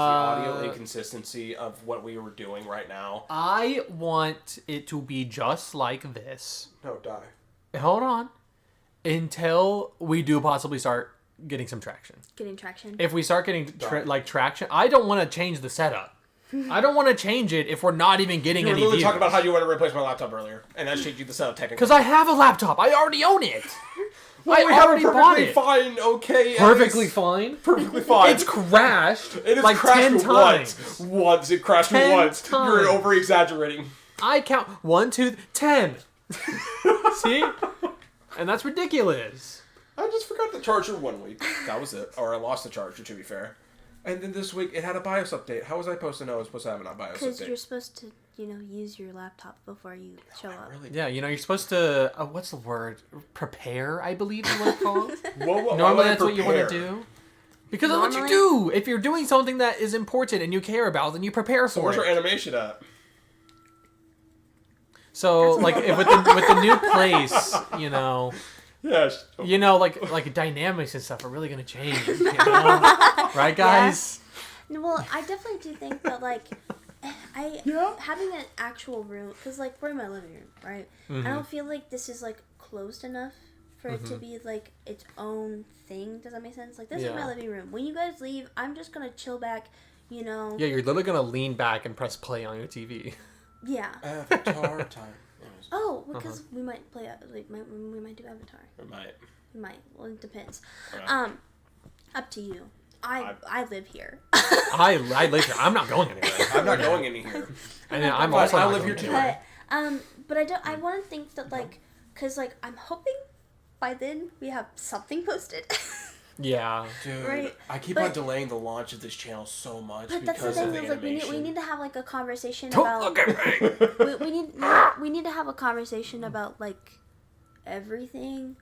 audio inconsistency of what we were doing right now. I want it to be just like this. No, die. Hold on. Until we do possibly start getting some traction. Getting traction? If we start getting traction, I don't want to change the setup. I don't want to change it if we're not even getting You were any literally views. talking about how you want to replace my laptop earlier, and that changed you the setup technically. Because I have a laptop. I already own it. Well, we I have already a bought perfectly it. fine, okay. Perfectly fine. Perfectly fine. It's crashed. It has like crashed 10 once. times. Once. It crashed 10 once. times. You're over exaggerating. I count 1, 2, 10. See? And that's ridiculous. I just forgot the charger 1 week. That was it. Or I lost the charger, to be fair. And then this week, it had a BIOS update. How was I supposed to know I was supposed to have a BIOS Because update? you're supposed to, use your laptop before you show up. Really? Yeah, you're supposed to, what's the word? Prepare, I believe is what it's called. Why Normally would I that's what you want to prepare? do. Because that's what you do. If you're doing something that is important and you care about, then you prepare So for where's it. your animation at? So, like, if with the new place, Yes. like dynamics and stuff are really gonna change. Right, guys? Well, I definitely do think that, like, having an actual room, because, like, we're in my living room, right? Mm-hmm. I don't feel like this is, like, closed enough for it to be, like, its own thing. Does that make sense? Like, this is my living room. When you guys leave, I'm just gonna chill back, Yeah, you're literally gonna lean back and press play on your TV. Yeah. Avatar time. Oh, because we might play, we might do Avatar. We might. Well, it depends. Right. Up to you. I live here. I live here. I'm not going anywhere. I'm not going in here. And then I'm But also I not live going here too. anywhere. But I want to think that, like, because like I'm hoping by then we have something posted. Yeah. Dude, Right. I keep on delaying the launch of this channel so much But that's the because of thing the is like animation. we need to have like a conversation Don't about. look at me. We need to have a conversation about like everything.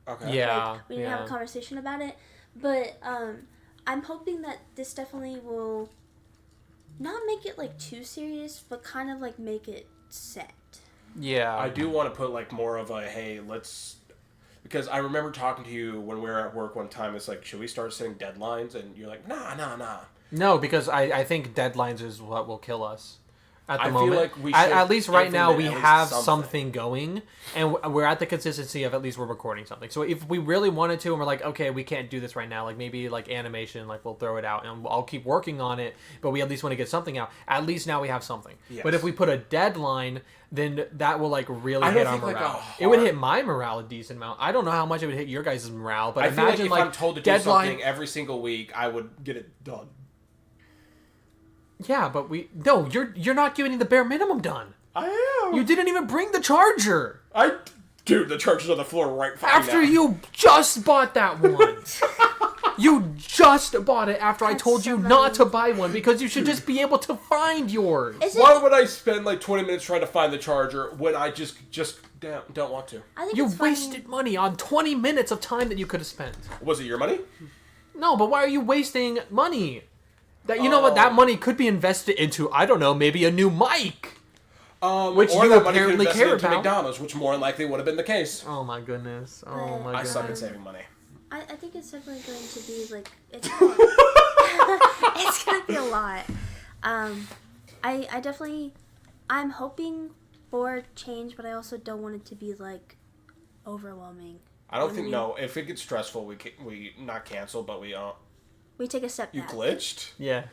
Okay. Yeah. Like we need to have a conversation about it, but I'm hoping that this definitely will not make it like too serious, but kind of like make it set. Yeah. I do want to put like more of a hey, let's, because I remember talking to you when we were at work one time. It's like, should we start setting deadlines? And you're like, nah. No, because I think deadlines is what will kill us. At the I moment, feel like we should at least right now we implement at least have something. something going, and we're at the consistency of at least we're recording something. So if we really wanted to, and we're like, okay, we can't do this right now, like maybe like animation, like we'll throw it out, and I'll keep working on it. But we at least want to get something out. At least now we have something. Yes. But if we put a deadline, then that will like really I hit don't our think, like, morale. a It would hard- hit my morale a decent amount. I don't know how much it would hit your guys' morale, but I feel like imagine if I'm told to do deadline. something every single week, I would get it done. Yeah, but you're not getting the bare minimum done. I am. You didn't even bring the charger. Dude, the charger's on the floor right fucking After now. you just bought that one. You just bought it after I That's told so you funny. not to buy one because you should just be able to find yours. Is Why it? would I spend like 20 minutes trying to find the charger when I just don't want to? I think You it's funny. wasted money on 20 minutes of time that you could have spent. Was it your money? No, but why are you wasting money? That you know what? That money could be invested into, I don't know, maybe a new mic. Which or you that money apparently could invest care into about. McDonald's, which more than likely would have been the case. Oh my goodness. Oh my But- I goodness. suck at saving money. I think it's definitely going to be like it's it's gonna be a lot. I definitely I'm hoping for change, but I also don't want it to be like overwhelming. I don't When think we- no. If it gets stressful, we not cancel, but we We take a step you back. glitched. Yeah.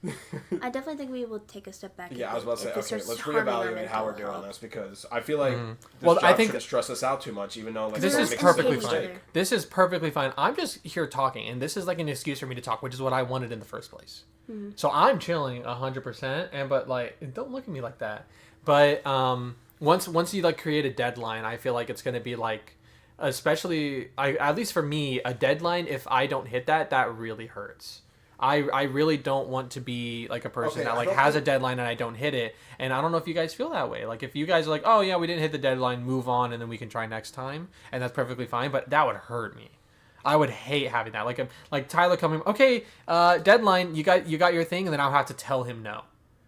I definitely think we will take a step back. Yeah, if I was about to it- say, if it okay, starts let's harming our reevaluate how we're mental doing health. this because I feel like this Well, I job think- shouldn't stress us out too much, even though like This We're is not perfectly educating fine. each other. This is perfectly fine. I'm just here talking, and this is like an excuse for me to talk, which is what I wanted in the first place. Mm-hmm. So I'm chilling 100%, but like, don't look at me like that. But once you like create a deadline, I feel like it's gonna be like, especially at least for me, a deadline. If I don't hit that really hurts. I really don't want to be like a person Okay, that I like don't has a think- deadline and I don't hit it. And I don't know if you guys feel that way. Like if you guys are like, oh yeah, we didn't hit the deadline, move on, and then we can try next time, and that's perfectly fine. But that would hurt me. I would hate having that. Like Tyler coming, okay, deadline, you got your thing, and then I'll have to tell him no.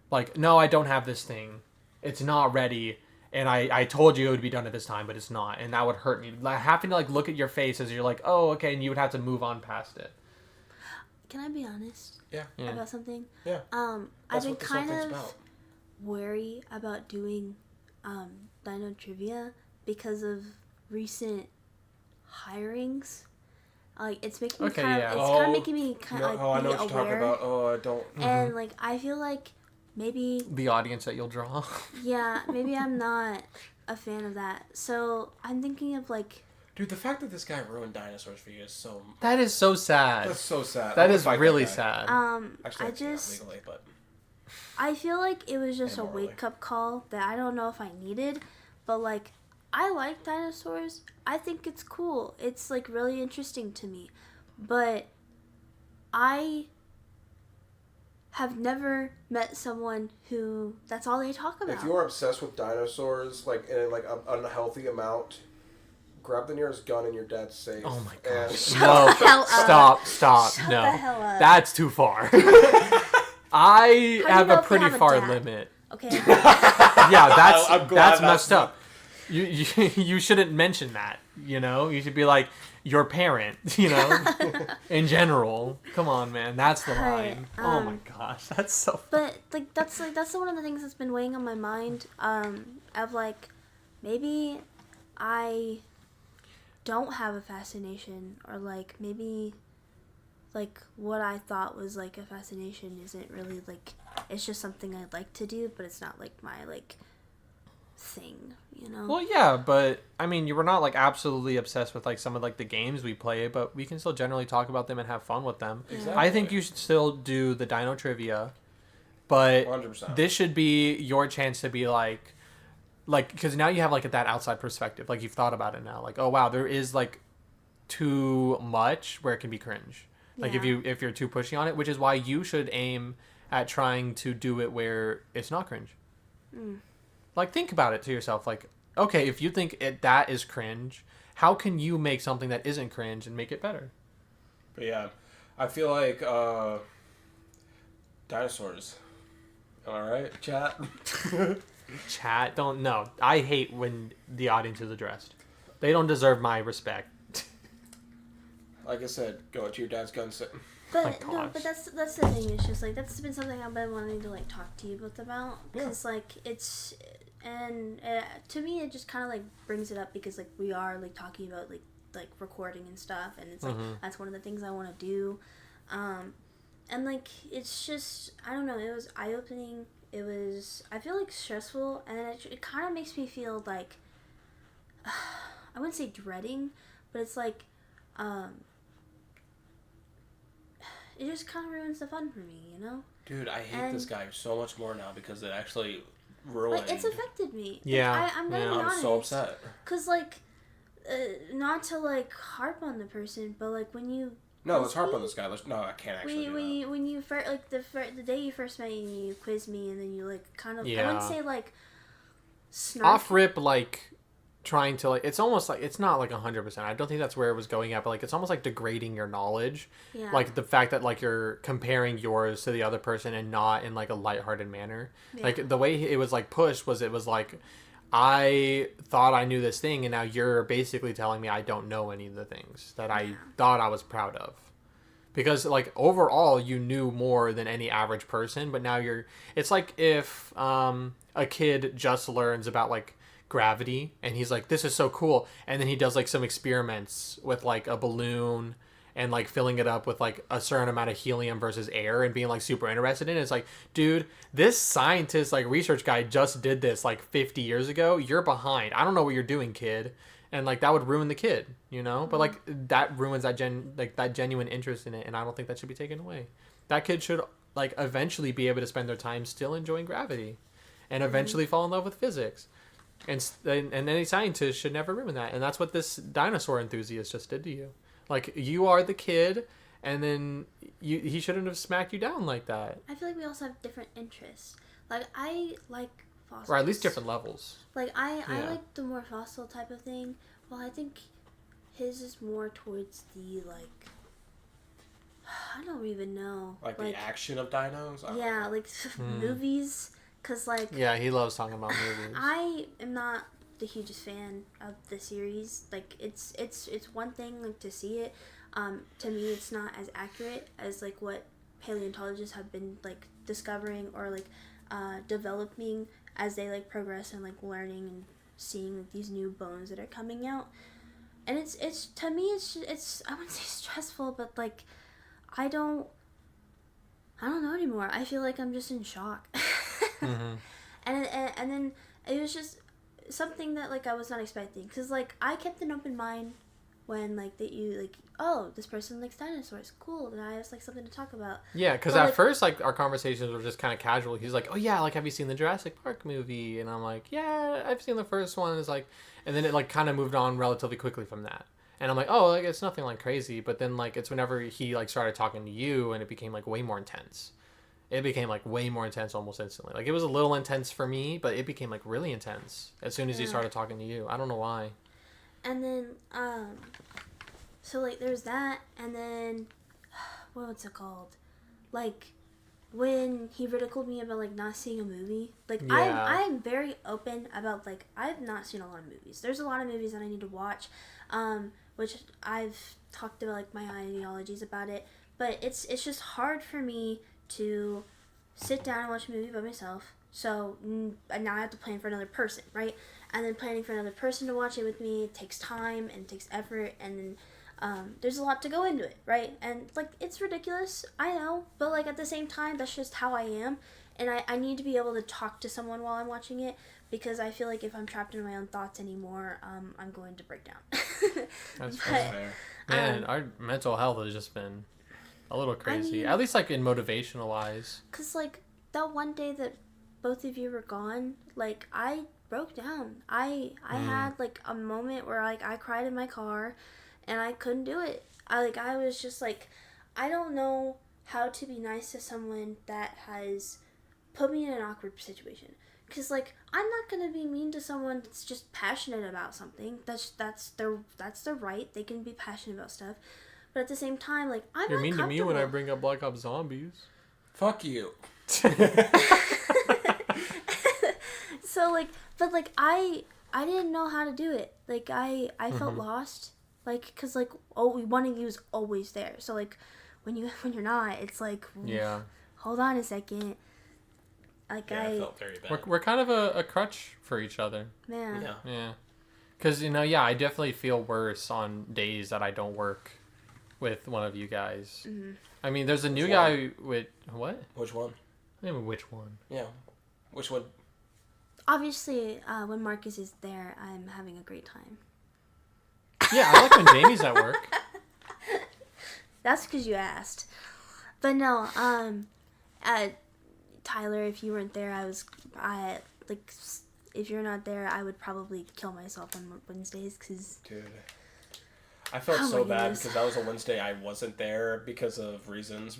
Like, no, I don't have this thing. It's not ready. And I told you it would be done at this time, but it's not. And that would hurt me. Like, having to like look at your face as you're like, oh, okay, and you would have to move on past it. Can I be honest yeah, about something? yeah. I've That's been what this whole kind thing's of about. wary about doing Dino Trivia because of recent hirings. Like it's making me Okay, kind yeah. of it's kind of making me kind No, of I know be what you're aware. talking about. Oh, I don't. And like I feel like maybe The audience that you'll draw. yeah, maybe I'm not a fan of that. So I'm thinking of like Dude, the fact that this guy ruined dinosaurs for you is so. That is so sad. That's so sad. That I would is fight really that guy. sad. Actually, I that's not just legally, but I feel like it was just a Immorally. wake up call that I don't know if I needed, but like I like dinosaurs. I think it's cool. It's like really interesting to me. But I have never met someone who that's all they talk about. if you're obsessed with dinosaurs, like in like an unhealthy amount, grab the nearest gun and your dad's safe. Oh my And- gosh. Shut No, the hell up. stop. Shut No. the hell up. That's too far. I How do have you know a if you pretty have a far dad? limit. Okay. Yeah, that's I'm glad that's that's messed the- up. You shouldn't mention that, you know? You should be like your parent, you know? In general. Come on, man. That's the Right, line. Oh my gosh. That's so But that's one of the things that's been weighing on my mind. Of like maybe I don't have a fascination, or like maybe like what I thought was like a fascination isn't really like it's just something I'd like to do, but it's not like my like thing, you know. Well, yeah, but I mean, you were not like absolutely obsessed with like some of like the games we play, but we can still generally talk about them and have fun with them. Exactly. I think you should still do the Dino Trivia, but 100%. this should be your chance to be like, like, because now you have like that outside perspective, like you've thought about it now, like, oh wow, there is like too much where it can be cringe, like Yeah. if you're too pushy on it, which is why you should aim at trying to do it where it's not cringe. Like, think about it to yourself, like, okay, if you think that is cringe, how can you make something that isn't cringe and make it better? But yeah, I feel like dinosaurs. All right, chat. Chat, don't, no, I hate when the audience is addressed. They don't deserve my respect. Like I said, go to your dad's gun sit. But Oh my no, gosh. but that's the thing. It's just like that's been something I've been wanting to like talk to you both about because like it's and to me it just kind of like brings it up because like we are like talking about like recording and stuff and it's like that's one of the things I want to do, and like it's just I don't know, it was eye opening. It was I feel like stressful and it kind of makes me feel like I wouldn't say dreading, but it's like it just kind of ruins the fun for me, you know? Dude, I hate this guy so much more now because it actually ruined. Like, it's affected me. Yeah. Like, I'm gonna be honest. I'm so upset. Because, like, not to, like, harp on the person, but, like, when you... No, let's harp on this guy. No, I can't actually do that. When you first, like, the day you first met me, you quizzed me, and then you, like, kind of... Yeah. I wouldn't say, like, snark. Off rip, like, trying to, like, it's almost like, it's not like 100%. I don't think that's where it was going at, but like it's almost like degrading your knowledge. Yeah. Like the fact that like you're comparing yours to the other person and not in like a lighthearted manner. Yeah. Like the way it was like pushed was, it was like, I thought I knew this thing and now you're basically telling me I don't know any of the things that I thought I was proud of. Because like overall you knew more than any average person, but now it's like if a kid just learns about like gravity and he's like, this is so cool, and then he does like some experiments with like a balloon and like filling it up with like a certain amount of helium versus air and being like super interested in it. It's like, dude, this scientist like research guy just did this like 50 years ago. You're behind. I don't know what you're doing, kid. And like that would ruin the kid, you know? But like that ruins that that genuine interest in it, and I don't think that should be taken away. That kid should like eventually be able to spend their time still enjoying gravity and eventually fall in love with physics. And any scientist should never ruin that. And that's what this dinosaur enthusiast just did to you. Like, you are the kid, and then he shouldn't have smacked you down like that. I feel like we also have different interests. Like, I like fossils. Or at least different levels. Like, I like the more fossil type of thing. Well, I think his is more towards the, like... I don't even know. Like the action of dinos? Yeah, like movies. Because, like... Yeah, he loves talking about movies. I am not the hugest fan of the series. Like, it's one thing, like, to see it. To me, it's not as accurate as, like, what paleontologists have been, like, discovering or, like, developing as they, like, progress and, like, learning and seeing, like, these new bones that are coming out. And it's to me, it's I wouldn't say stressful, but, like, I don't know anymore. I feel like I'm just in shock. Mm-hmm. And then it was just something that like I was not expecting, because like I kept an open mind when like that you like, oh, this person likes dinosaurs, cool, then I have like something to talk about. Yeah, because But, at like, first like our conversations were just kind of casual. He's like, oh yeah, like have you seen the Jurassic Park movie? And I'm like, yeah, I've seen the first one. It's like, and then it like kind of moved on relatively quickly from that. And I'm like, oh, like it's nothing like crazy. But then like it's whenever he like started talking to you and it became like way more intense. It became like way more intense almost instantly. Like it was a little intense for me, but it became like really intense as soon as he started talking to you. I don't know why. And then so like there's that, and then what's it called? Like when he ridiculed me about like not seeing a movie. Like Yeah. I'm very open about like I've not seen a lot of movies. There's a lot of movies that I need to watch, which I've talked about like my ideologies about it. But it's just hard for me to sit down and watch a movie by myself. So and now I have to plan for another person, right? And then planning for another person to watch it with me takes time and takes effort, and then there's a lot to go into it, right? And like it's ridiculous, I know, but like at the same time, that's just how I am, and I need to be able to talk to someone while I'm watching it, because I feel like if I'm trapped in my own thoughts anymore, I'm going to break down. That's But, fair. Man, our mental health has just been a little crazy. mean- At least like in motivational wise. Cause like that one day that both of you were gone, like I broke down. I had like a moment where like I cried in my car and I couldn't do it. I was just like, I don't know how to be nice to someone that has put me in an awkward situation. Because like, I'm not gonna be mean to someone that's just passionate about something. That's their right. They can be passionate about stuff. But at the same time, like, I'm You're not mean to me when I comfortable. bring up Black Ops Zombies. Fuck you. So like, but like I didn't know how to do it. Like I felt lost. Like, cause like, one of you is always there. So like, when you're not, it's like, Yeah. hold on a second. Like I felt very bad. We're kind of a crutch for each other. man. Yeah. Yeah. Because, I definitely feel worse on days that I don't work with one of you guys. Mm-hmm. I mean, there's a new Which guy with... What? Which one? I mean, which one? Yeah. Which one? Obviously, when Marcus is there, I'm having a great time. Yeah, I like when Jamie's at work. That's because you asked. But no, Tyler, if you weren't there, if you're not there, I would probably kill myself on Wednesdays, because... Dude. I felt Oh so my bad goodness. because that was a Wednesday I wasn't there because of reasons.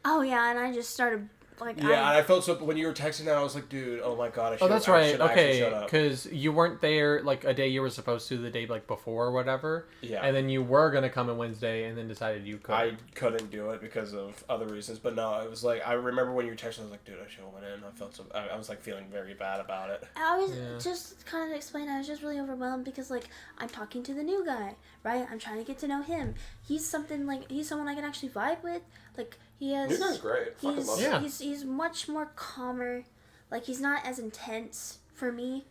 Oh, yeah, and I just started, like... Yeah, and I felt so... When you were texting that, I was like, dude, oh my god, I should Oh, that's right. should actually shut Okay, up. because you weren't there, like, a day you were supposed to, the day, like, before or whatever. Yeah. And then you were going to come on Wednesday and then decided you couldn't. I couldn't do it because of other reasons, but no, it was like, I remember when you were texting, I was like, dude, I should have went in. I felt so... I was, like, feeling very bad about it. I was Yeah. just kind of explain. I was just really overwhelmed because, like, I'm talking to the new guy, right? I'm trying to get to know him. He's someone I can actually vibe with. Like, he has... New guy's great. Fucking love Yeah. him. He's much more calmer. Like, he's not as intense for me,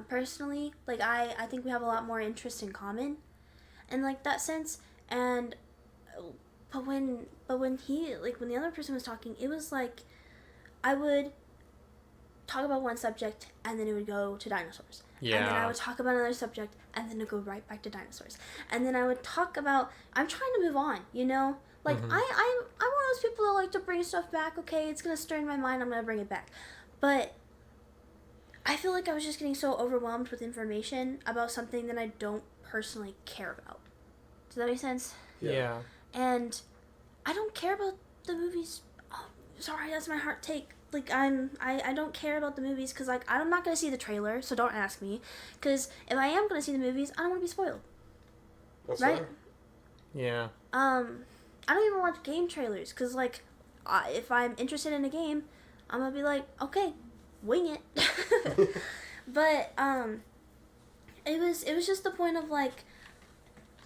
personally. Like, I think we have a lot more interest in common, in, like, that sense. And, but when he, like, when the other person was talking, it was like, I would talk about one subject, and then it would go to dinosaurs. Yeah. And then I would talk about another subject, and then it would go right back to dinosaurs. And then I would talk about, I'm trying to move on, you know? Like, I'm one of those people that like to bring stuff back. Okay, it's going to stir in my mind, I'm going to bring it back. But I feel like I was just getting so overwhelmed with information about something that I don't personally care about. Does that make sense? Yeah. And I don't care about the movies. Oh, sorry, that's my heart take. Like, I don't care about the movies because, like, I'm not going to see the trailer, so don't ask me. Because if I am going to see the movies, I don't want to be spoiled. That's Right? fair. Yeah. I don't even watch game trailers because, like, if I'm interested in a game, I'm going to be like, okay, wing it. But, it was just the point of, like,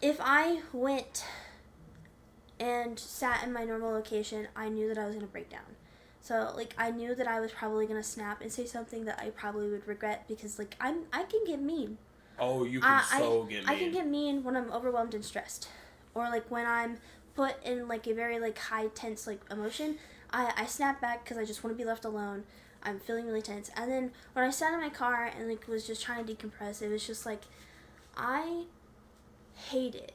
if I went and sat in my normal location, I knew that I was going to break down. So, like, I knew that I was probably going to snap and say something that I probably would regret because, like, I can get mean. Oh, you can get me. I can get mean when I'm overwhelmed and stressed. Or, like, when I'm put in, like, a very, like, high, tense, like, emotion. I snap back because I just want to be left alone. I'm feeling really tense. And then when I sat in my car and, like, was just trying to decompress, it was just, like, I hate it.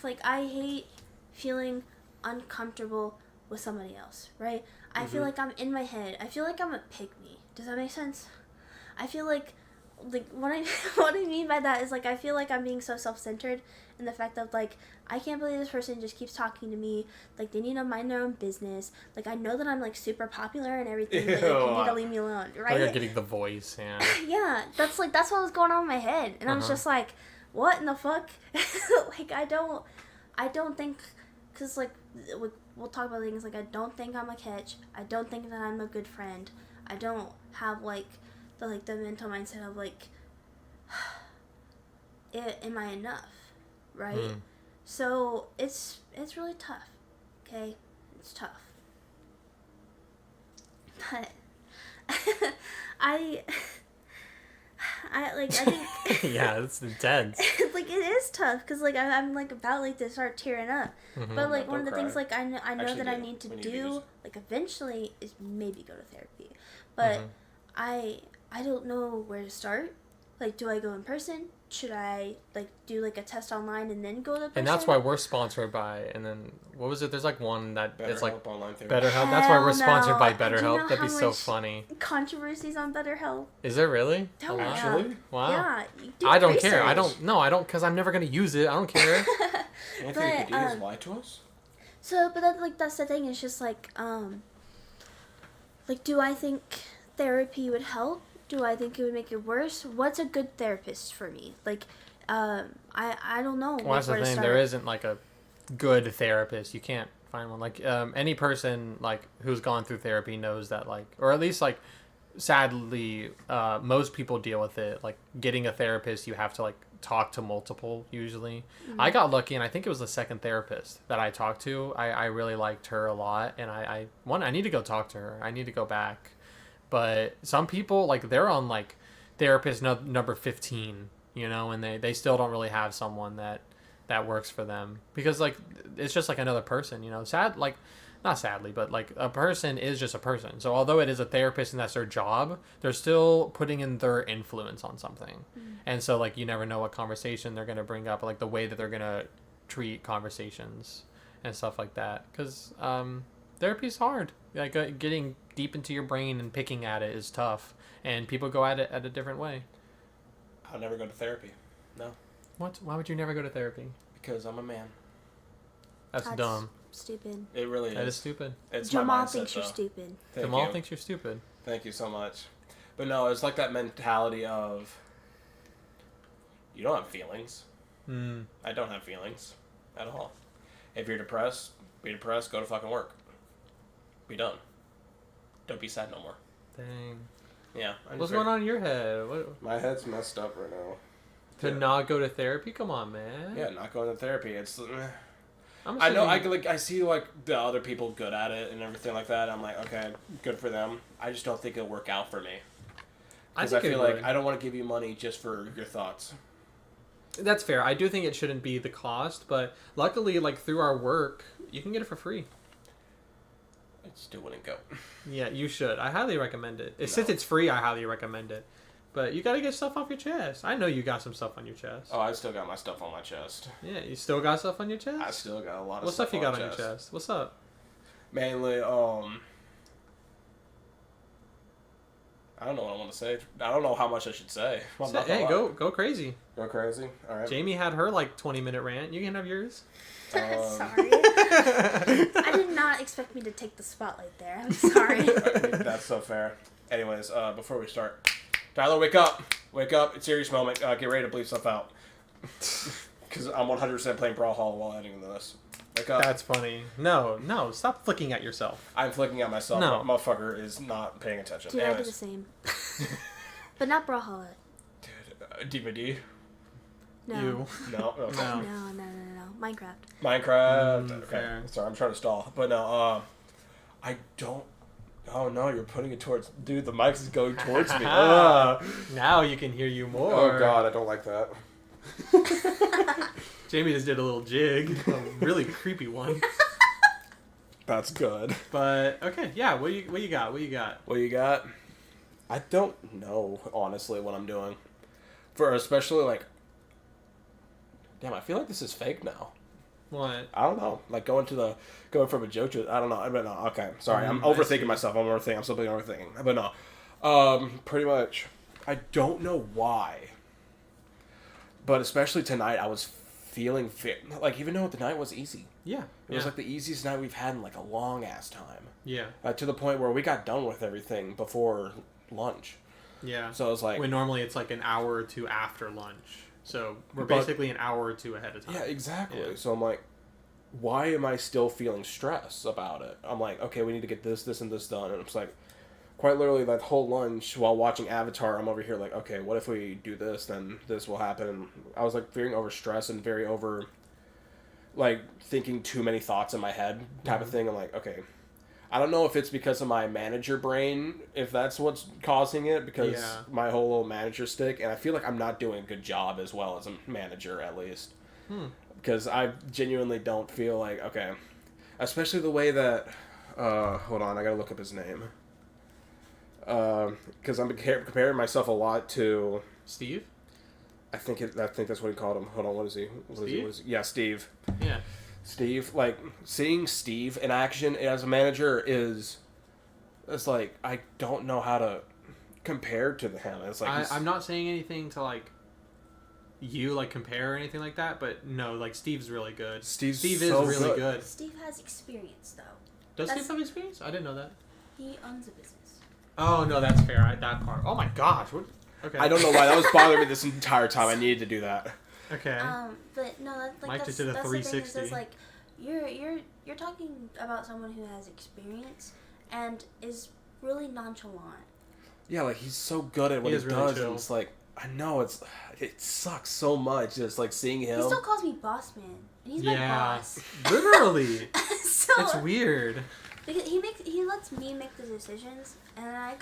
Like, I hate feeling uncomfortable with somebody else, right? I feel like I'm in my head. I feel like I'm a pygmy. Does that make sense? I feel like what I mean by that is, like, I feel like I'm being so self-centered in the fact that, like, I can't believe this person just keeps talking to me. Like, they need to mind their own business. Like, I know that I'm, like, super popular and everything, but, like, you need to leave me alone, right? Like you're getting the voice, yeah. Yeah, that's what was going on in my head. And I was just like, what in the fuck? Like, I don't think, because, like, we'll talk about things, like, I don't think I'm a catch. I don't think that I'm a good friend. I don't have, like, the mental mindset of, like, am I enough, right? So, it's really tough, okay? It's tough. But, I think... Yeah, it's intense. Like, it is tough, because, like, I'm, like, about, like, to start tearing up. But, like, one of the Don't things, cry. like, I know Actually, that I do. need to We need to do, use- like, eventually, is maybe go to therapy. But I don't know where to start. Like, do I go in person? should I like do like a test online and then go to the person? And that's why we're sponsored by. And then what was it? There's like one that is like BetterHelp online therapy. BetterHelp. That's why we're Hell sponsored by no. Do you BetterHelp. know That'd be how so much funny. controversies on BetterHelp. Is there really? Oh, yeah. Actually? Wow. Yeah. Do I don't care. I research. don't. No, I don't. Because I'm never gonna use it. I don't care. Anthony But, Padillas lied to us? So, but that's the thing. It's just like, do I think therapy would help? Do I think it would make it worse? What's a good therapist for me? Like, I don't know. Well, that's the where to thing. start. There isn't like a good therapist. You can't find one. Like any person like who's gone through therapy knows that like, or at least like, sadly, most people deal with it. Like getting a therapist, you have to like talk to multiple usually. Mm-hmm. I got lucky, and I think it was the second therapist that I talked to. I really liked her a lot, and I need to go talk to her. I need to go back. But some people like they're on like therapist number 15, you know, and they still don't really have someone that works for them because like it's just like another person, you know. Not sadly, but like a person is just a person. So although it is a therapist and that's their job, they're still putting in their influence on something. Mm-hmm. And so like you never know what conversation they're going to bring up, like the way that they're going to treat conversations and stuff like that. Because therapy's hard. Like getting deep into your brain and picking at it is tough. And people go at it at a different way. I'll never go to therapy. No. What? Why would you never go to therapy? Because I'm a man. That's dumb. Stupid. It really is. That is stupid. It's Jamal my mindset, thinks you're though. stupid. Thank Jamal you. thinks you're stupid. Thank you so much. But no, it's like that mentality of you don't have feelings. I don't have feelings at all. If you're depressed, be depressed, go to fucking work. Be done. Don't be sad no more. Dang. Yeah. What's going on in your head? What, My head's messed up right now. to not go to therapy? Come on, man. Yeah, not going to therapy. It's. I'm I know. assuming- I see like the other people good at it and everything like that. I'm like, okay, good for them. I just don't think it'll work out for me. Because I think it feel like would. I don't want to give you money just for your thoughts. That's fair. I do think it shouldn't be the cost, but luckily, like through our work, you can get it for free. I still wouldn't go. Yeah, you should. I highly recommend it. No. Since it's free, I highly recommend it. But you gotta get stuff off your chest. I know you got some stuff on your chest. Oh, I still got my stuff on my chest. Yeah, you still got stuff on your chest? I still got a lot of What stuff you on got my on your chest? What's up? Mainly, I don't know what I want to say. I don't know how much I should say. I'm not gonna Hey, lie. go crazy. Go crazy. All right. Jamie had her like 20-minute rant. You can have yours. Sorry. I did not expect me to take the spotlight there. I'm sorry. That's so fair. Anyways, before we start, Tyler, wake up. Wake up. It's a serious moment. Get ready to bleep stuff out. Because I'm 100% playing Brawlhalla while editing this. Wake up. That's funny. No, stop flicking at yourself. I'm flicking at myself. No. But motherfucker is not paying attention. Dude, I do the Anyways. same. But not Brawlhalla. Dude, DVD? No. You. No. Okay. No. No. Minecraft. Minecraft. Okay. Fair. Sorry, I'm trying to stall. But no, I don't. Oh no, you're putting it towards. Dude, the mic is going towards me. Now you can hear you more. Oh god, I don't like that. Jamie just did a little jig, a really creepy one. That's good. But okay, yeah. What you got? What you got? What you got? I don't know, honestly, what I'm doing. For especially like. Damn, I feel like this is fake now. What? I don't know. Like going from a joke to I don't know. I don't know. Okay, sorry. I'm I see. overthinking myself. I'm still being overthinking. But no, pretty much. I don't know why. But especially tonight, I was feeling fit. Like even though the night was easy, Yeah. it was like the easiest night we've had in like a long ass time. Yeah. To the point where we got done with everything before lunch. Yeah. So it was like when normally it's like an hour or two after lunch. So we're But- basically an hour or two ahead of time. yeah, exactly. Yeah. So I'm like, why am I still feeling stress about it? I'm like, okay, we need to get this, and this done. And it's like, quite literally, that whole lunch while watching Avatar, I'm over here like, okay, what if we do this? Then this will happen. And I was like very overstressed and very over, like thinking too many thoughts in my head type of thing. I'm like, okay, I don't know if it's because of my manager brain, if that's what's causing it, because Yeah. my whole little manager stick, and I feel like I'm not doing a good job as well as a manager, at least. Because I genuinely don't feel like, okay, especially the way that, hold on, I gotta look up his name. Because I'm comparing myself a lot to, Steve? I think that's what he called him. Hold on, what is he? Steve? Yeah, Steve. Yeah. Steve, like seeing Steve in action as a manager is like I don't know how to compare to him. It's like I'm not saying anything to like you like compare or anything like that, but no, like Steve's really good. Steve is so really good. Steve has experience, though. Does Steve have experience? I didn't know that. He owns a business. Oh no, that's fair. That part. Oh my gosh. What? Okay. I don't know why that was bothering me this entire time. I needed to do that. Okay. But no, that's like Mike just did a that's 360. the thing is like you're talking about someone who has experience and is really nonchalant. Yeah, like he's so good at what he really does, chill. and it's like I know it sucks so much just like seeing him. He still calls me boss man, and he's my boss. Literally. So It's weird. because he lets me make the decisions, and I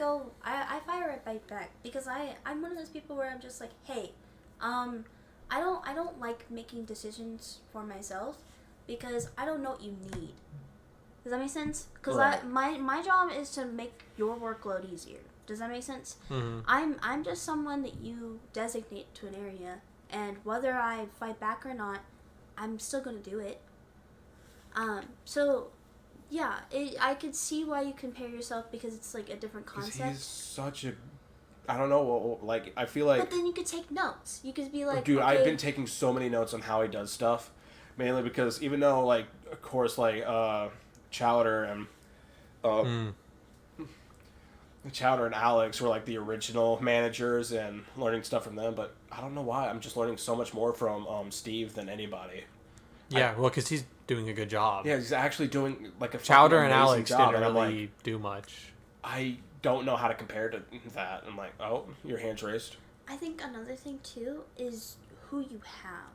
fire it right back because I'm one of those people where I'm just like, hey, I don't like making decisions for myself because I don't know what you need. Does that make sense? Because Right. my job is to make your workload easier. Does that make sense? Mm-hmm. I'm just someone that you designate to an area, and whether I fight back or not, I'm still gonna do it. So, yeah, I could see why you compare yourself because it's like a different concept. He's such a, I don't know, like I feel like. But then you could take notes. You could be like, dude, okay, I've been taking so many notes on how he does stuff, mainly because even though like of course like Chowder and Chowder and Alex were like the original managers and learning stuff from them, but I don't know why I'm just learning so much more from Steve than anybody. Yeah, well, because he's doing a good job. Yeah, he's actually doing like a Chowder fucking and amazing Alex job, didn't and I'm really like, do much. I don't know how to compare to that. I'm like, oh, your hand's raised. I think another thing too is who you have,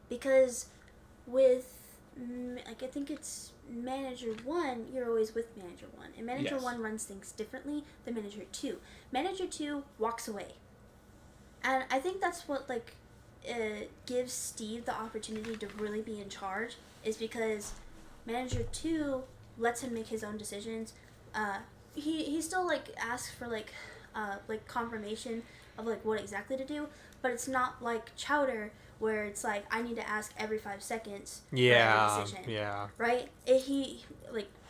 because with like I think it's manager 1, you're always with manager 1, and manager Yes. 1 runs things differently than manager 2. Manager 2 walks away, and I think that's what like gives Steve the opportunity to really be in charge, is because manager 2 lets him make his own decisions. He still like asks for like confirmation of like what exactly to do, but it's not like Chowder where it's like I need to ask every 5 seconds for every decision. Yeah. Right?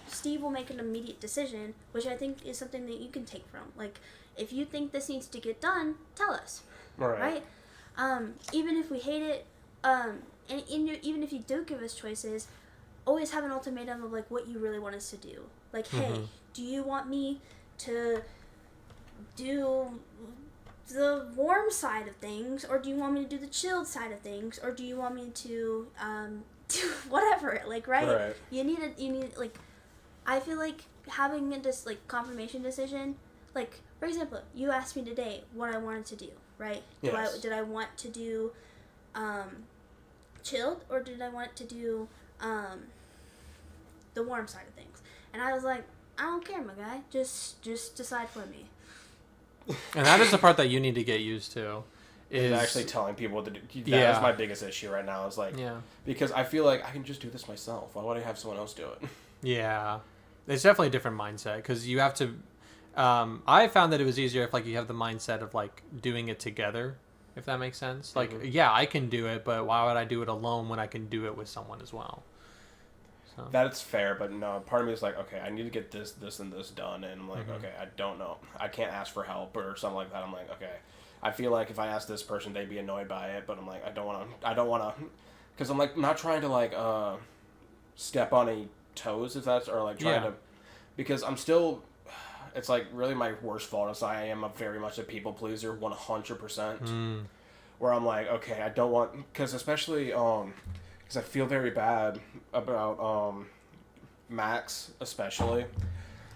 Steve will make an immediate decision, which I think is something that you can take from. Like, if you think this needs to get done, tell us. Right? Even if we hate it, even if you do give us choices, always have an ultimatum of like what you really want us to do. Like, hey, do you want me to do the warm side of things, or do you want me to do the chilled side of things, or do you want me to do whatever? Like, right? You need like, I feel like having this like confirmation decision, like for example, you asked me today what I wanted to do, right? Yes. Did I want to do chilled, or did I want to do the warm side of things? And I was like, I don't care, my guy. Just decide for me. And that is the part that you need to get used to. Is actually telling people what to do. That is my biggest issue right now. Is like, because I feel like I can just do this myself. Why would I have someone else do it? Yeah, it's definitely a different mindset because you have to. I found that it was easier if like you have the mindset of like doing it together, if that makes sense. Like, yeah, I can do it, but why would I do it alone when I can do it with someone as well? So. That's fair, but no, part of me is like, okay, I need to get this, and this done, and I'm like, okay, I don't know, I can't ask for help or something like that. I'm like, okay, I feel like if I ask this person, they'd be annoyed by it, but I'm like, I don't want to, because I'm like not trying to like step on any toes, if that's, or like trying to, because I'm still, it's like really my worst fault is I am very much a people pleaser, 100%, where I'm like, okay, I don't want, because especially because I feel very bad about Max, especially,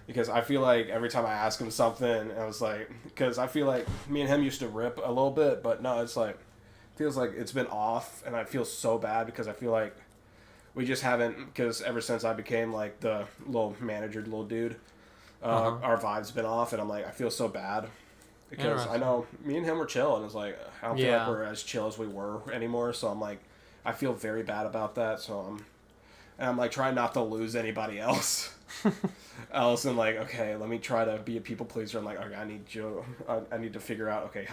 because I feel like every time I ask him something, I was like, because I feel like me and him used to rip a little bit, but no, it's like, feels like it's been off, and I feel so bad because I feel like we just haven't, because ever since I became like the little dude, our vibe's been off, and I'm like, I feel so bad. Because I know me and him were chill, and it's like, I don't feel like we're as chill as we were anymore, so I'm like, I feel very bad about that, so I'm like trying not to lose anybody else. And like, okay, let me try to be a people pleaser. I'm like, okay, I need to figure out, okay,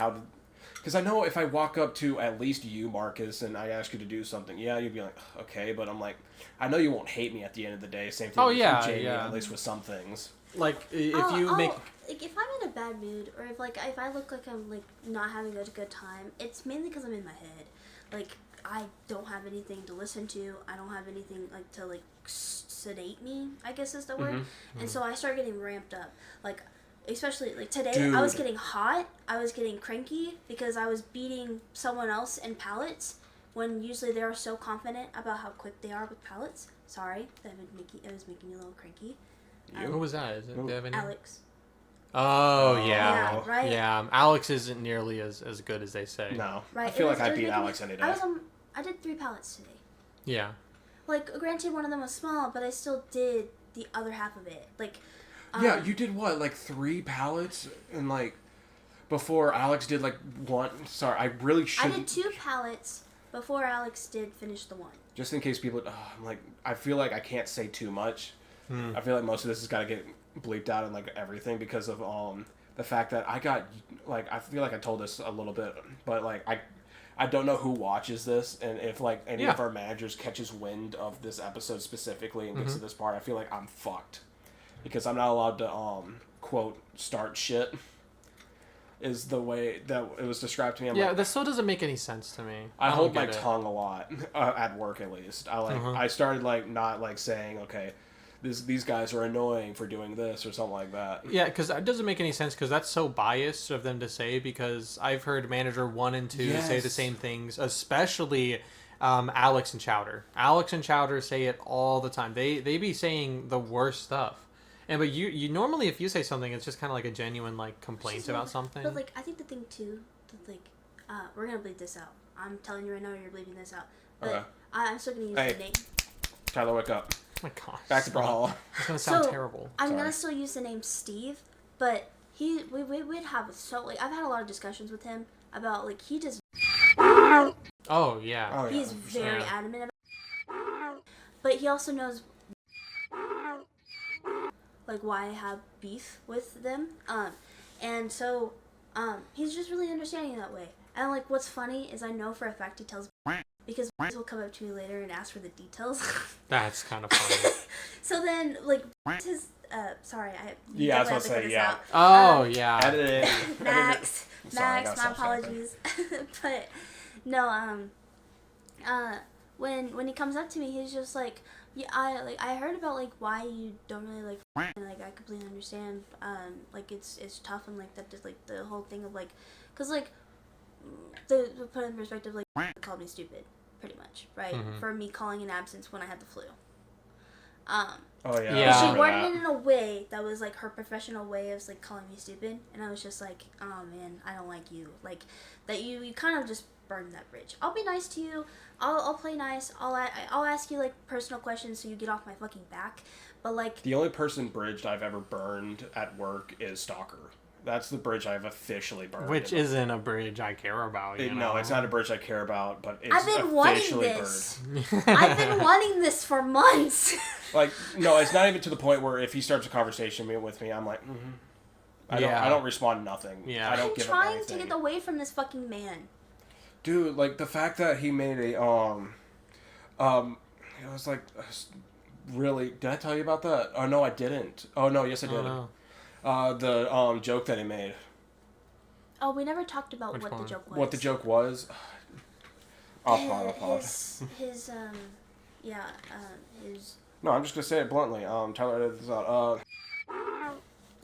Because I know if I walk up to at least you, Marcus, and I ask you to do something, yeah, you'd be like, okay, but I'm like, I know you won't hate me at the end of the day. Same thing with you, Jamie, at least with some things. Like, if you make... Like, if I'm in a bad mood, or if I look like I'm, like, not having a good time, it's mainly because I'm in my head. Like, I don't have anything to listen to. I don't have anything, like, to, like, sedate me, I guess is the word. Mm-hmm. And so I start getting ramped up. Like, especially, like, today, Dude. I was getting hot. I was getting cranky because I was beating someone else in pallets when usually they're so confident about how quick they are with pallets. Sorry, it was making you a little cranky. Who was that? Is it Devin? Alex. Oh, yeah. Yeah, right? Yeah, Alex isn't nearly as good as they say. No. Right. I feel like I beat Alex any day. I did 3 pallets today. Yeah. Like, granted, one of them was small, but I still did the other half of it. Like, yeah, you did what? Like 3 pallets? And, like, before Alex did, like, 1? Sorry, I really shouldn't. I did 2 pallets before Alex did finish the 1. Just in case people... I'm like, I feel like I can't say too much. I feel like most of this has got to get bleeped out and, like, everything because of the fact that I got... Like, I feel like I told this a little bit, but, like, I don't know who watches this, and if, like, any of our managers catches wind of this episode specifically and gets to this part, I feel like I'm fucked. Because I'm not allowed to, quote, start shit, is the way that it was described to me. That still doesn't make any sense to me. I hold my tongue a lot, at work at least. I started, like, not, like, saying, okay, these guys are annoying for doing this or something like that. Yeah, because it doesn't make any sense because that's so biased of them to say, because I've heard manager 1 and 2 say the same things, especially Alex and Chowder. Alex and Chowder say it all the time. They be saying the worst stuff. But you normally, if you say something, it's just kind of like a genuine, like, complaint about something. But, like, I think the thing, too, that, like, we're going to bleep this out. I'm telling you right now, you're bleeping this out. But okay. I'm still going to use the name. Tyler, wake up. Oh my gosh. Back to Brawlhalla. It's going to sound terrible. I'm going to still use the name Steve, but we would have like, I've had a lot of discussions with him about, like, he just... Oh, yeah. He's very adamant about it. But he also knows... like, why I have beef with them. And so, he's just really understanding that way. And, like, what's funny is I know for a fact he tells me, because he will come up to me later and ask for the details. That's kind of funny. So then, like, his, sorry, I was going to say, yeah. Oh, yeah. Edit it. Max, my apologies. But, no, when he comes up to me, he's just like, yeah, I heard about, like, why you don't really, like, and, like, I completely understand, like, it's tough, and, like, that just, like, the whole thing of, like, because, like, to put it in perspective, like, called me stupid, pretty much, right? Mm-hmm. For me calling an absence when I had the flu. Oh, yeah. Yeah. She worded it in a way that was, like, her professional way of, like, calling me stupid, and I was just like, oh, man, I don't like you. Like, that you kind of just burned that bridge. I'll be nice to you. I'll play nice. I'll ask you, like, personal questions so you get off my fucking back. But, like... The only person bridged I've ever burned at work is Stalker. That's the bridge I've officially burned. Which isn't a bridge I care about, you know? No, it's not a bridge I care about, but it's I've been wanting this. I've been wanting this for months. Like, no, it's not even to the point where if he starts a conversation with me, I'm like, I don't respond nothing. Yeah. I don't I'm give trying up to get away from this fucking man. Dude, like, the fact that he made a, it was like, really, did I tell you about that? Oh, no, I didn't. Oh, no, yes, I did. No. The joke that he made. Oh, we never talked about what the joke was. What the joke was? I'll pause. His. No, I'm just gonna say it bluntly. Tyler edited this out.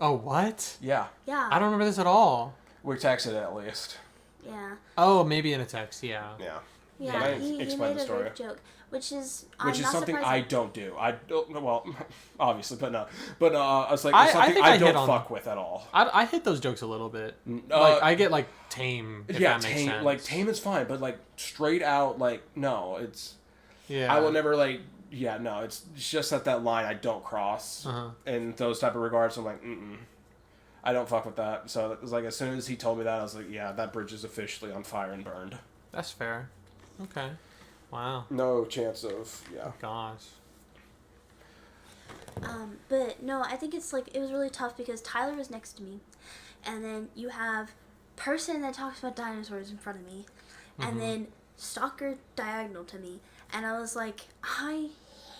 Oh, what? Yeah. Yeah. I don't remember this at all. We texted it at least. Yeah. Oh, maybe in a text, yeah. Yeah. Yeah, he made a rape joke, which is something I don't do. I don't. Well, obviously, but no. But it's like I something think I don't fuck with at all. I hit those jokes a little bit. Like I get like tame. If that makes sense. Like tame is fine, but like straight out, like no, it's. Yeah. I will never like. Yeah, no, it's just that line I don't cross in those type of regards. I'm like, I don't fuck with that. So it was like as soon as he told me that, I was like, yeah, that bridge is officially on fire and burned. That's fair. Okay. Wow. No chance of Gosh. But no, I think it's like it was really tough because Tyler was next to me, and then you have person that talks about dinosaurs in front of me, and then stalker diagonal to me, and I was like, I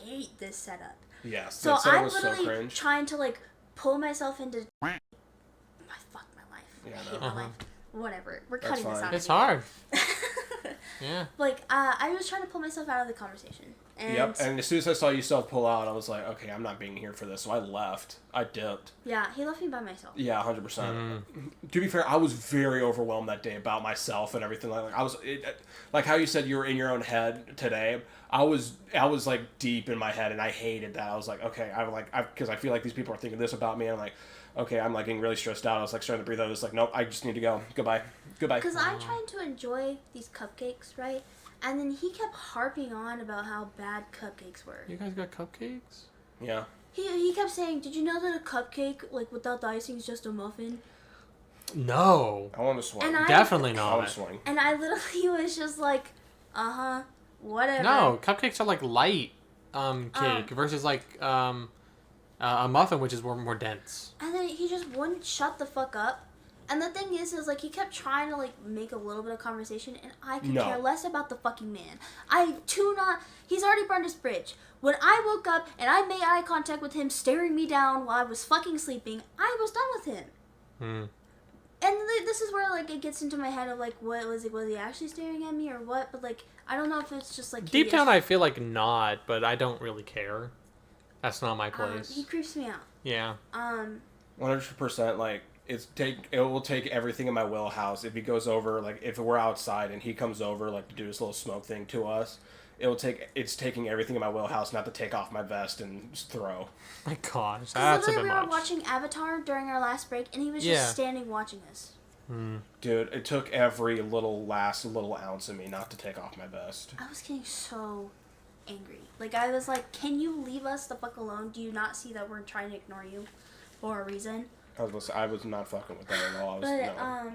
hate this setup. Yes. So that setup I'm was literally so cringe. trying to like pull myself into. Fuck my life. Yeah, I hate no. my life. Whatever. We're That's cutting this fine. out. It's hard. Yeah. Like, I was trying to pull myself out of the conversation. And Yep. And as soon as I saw you self pull out, I was like, okay, I'm not being here for this. So I left. I dipped. yeah, he left me by myself. Yeah, 100%. To be fair, I was very overwhelmed that day about myself and everything. Like how you said you were in your own head today. I was like deep in my head, and I hated that. I was like, okay, because I feel like these people are thinking this about me. And I'm like, okay, I'm like getting really stressed out. I was like starting to breathe out. I was like, nope, I just need to go. Goodbye. Because I'm trying to enjoy these cupcakes, right? And then he kept harping on about how bad cupcakes were. You guys got cupcakes? Yeah. He kept saying, did you know that a cupcake, like, without the icing is just a muffin? No. I want to swing. Definitely I want not. to swing. And I literally was just like, whatever. No, cupcakes are like light cake versus like a muffin, which is more dense. And then he just wouldn't shut the fuck up. And the thing is like, he kept trying to, like, make a little bit of conversation, and I could care less about the fucking man. He's already burned his bridge. When I woke up and I made eye contact with him staring me down while I was fucking sleeping, I was done with him. And this is where, like, it gets into my head of, like, was he actually staring at me or what? But, like, I don't know if it's just, like... Deep down, I feel like not, but I don't really care. That's not my place. He creeps me out. Yeah. 100%, like, it will take everything in my wheelhouse. If he goes over, like, if we're outside and he comes over, like, to do this little smoke thing to us, it's taking everything in my wheelhouse not to take off my vest and throw. My gosh, that's a bit we much. were watching Avatar during our last break, and he was just standing watching us. Dude, it took every last little ounce of me not to take off my vest. I was getting so angry. Like, I was like, can you leave us the fuck alone? Do you not see that we're trying to ignore you for a reason? I was not fucking with that at all. I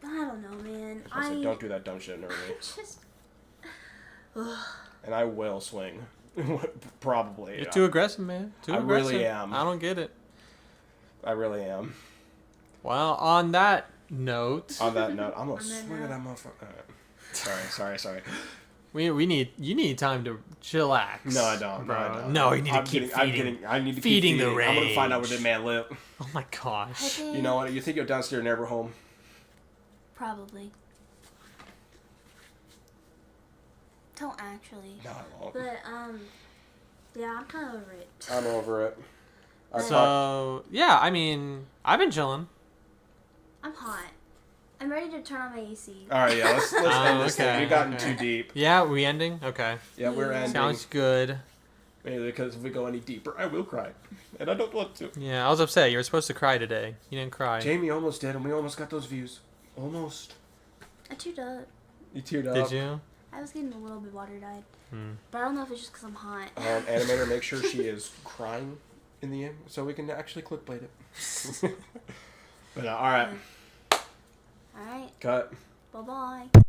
don't know, man. I was like, don't do that dumb shit, nerdy. Just... And I will swing. Probably. You're too aggressive, man. Too aggressive. Really am. I don't get it. I really am. Well, on that note... I'm gonna swing at that motherfucker. Sorry. You need time to chillax. No, I don't. Bro. No, I don't. No, you need to keep feeding. I need to keep feeding feeding the rage. I'm gonna find out where that man live. Oh my gosh. You know what? You think you're downstairs never home? Probably. Don't actually. No, I won't. But, yeah, I'm kind of over it. I'm over it. Yeah, I mean, I've been chilling. I'm hot. I'm ready to turn on my AC. All right, yeah, let's end this thing. We've gotten too deep. Yeah, we ending? Okay. Yeah, we're ending. Sounds good. Maybe because if we go any deeper, I will cry. And I don't want to. Yeah, I was upset. You were supposed to cry today. You didn't cry. Jamie almost did, and we almost got those views. Almost. I teared up. You teared up. Did you? I was getting a little bit watery-eyed. But I don't know if it's just because I'm hot. Animator, make sure she is crying in the end so we can actually clickbait it. But all right. All right. Cut. Bye-bye.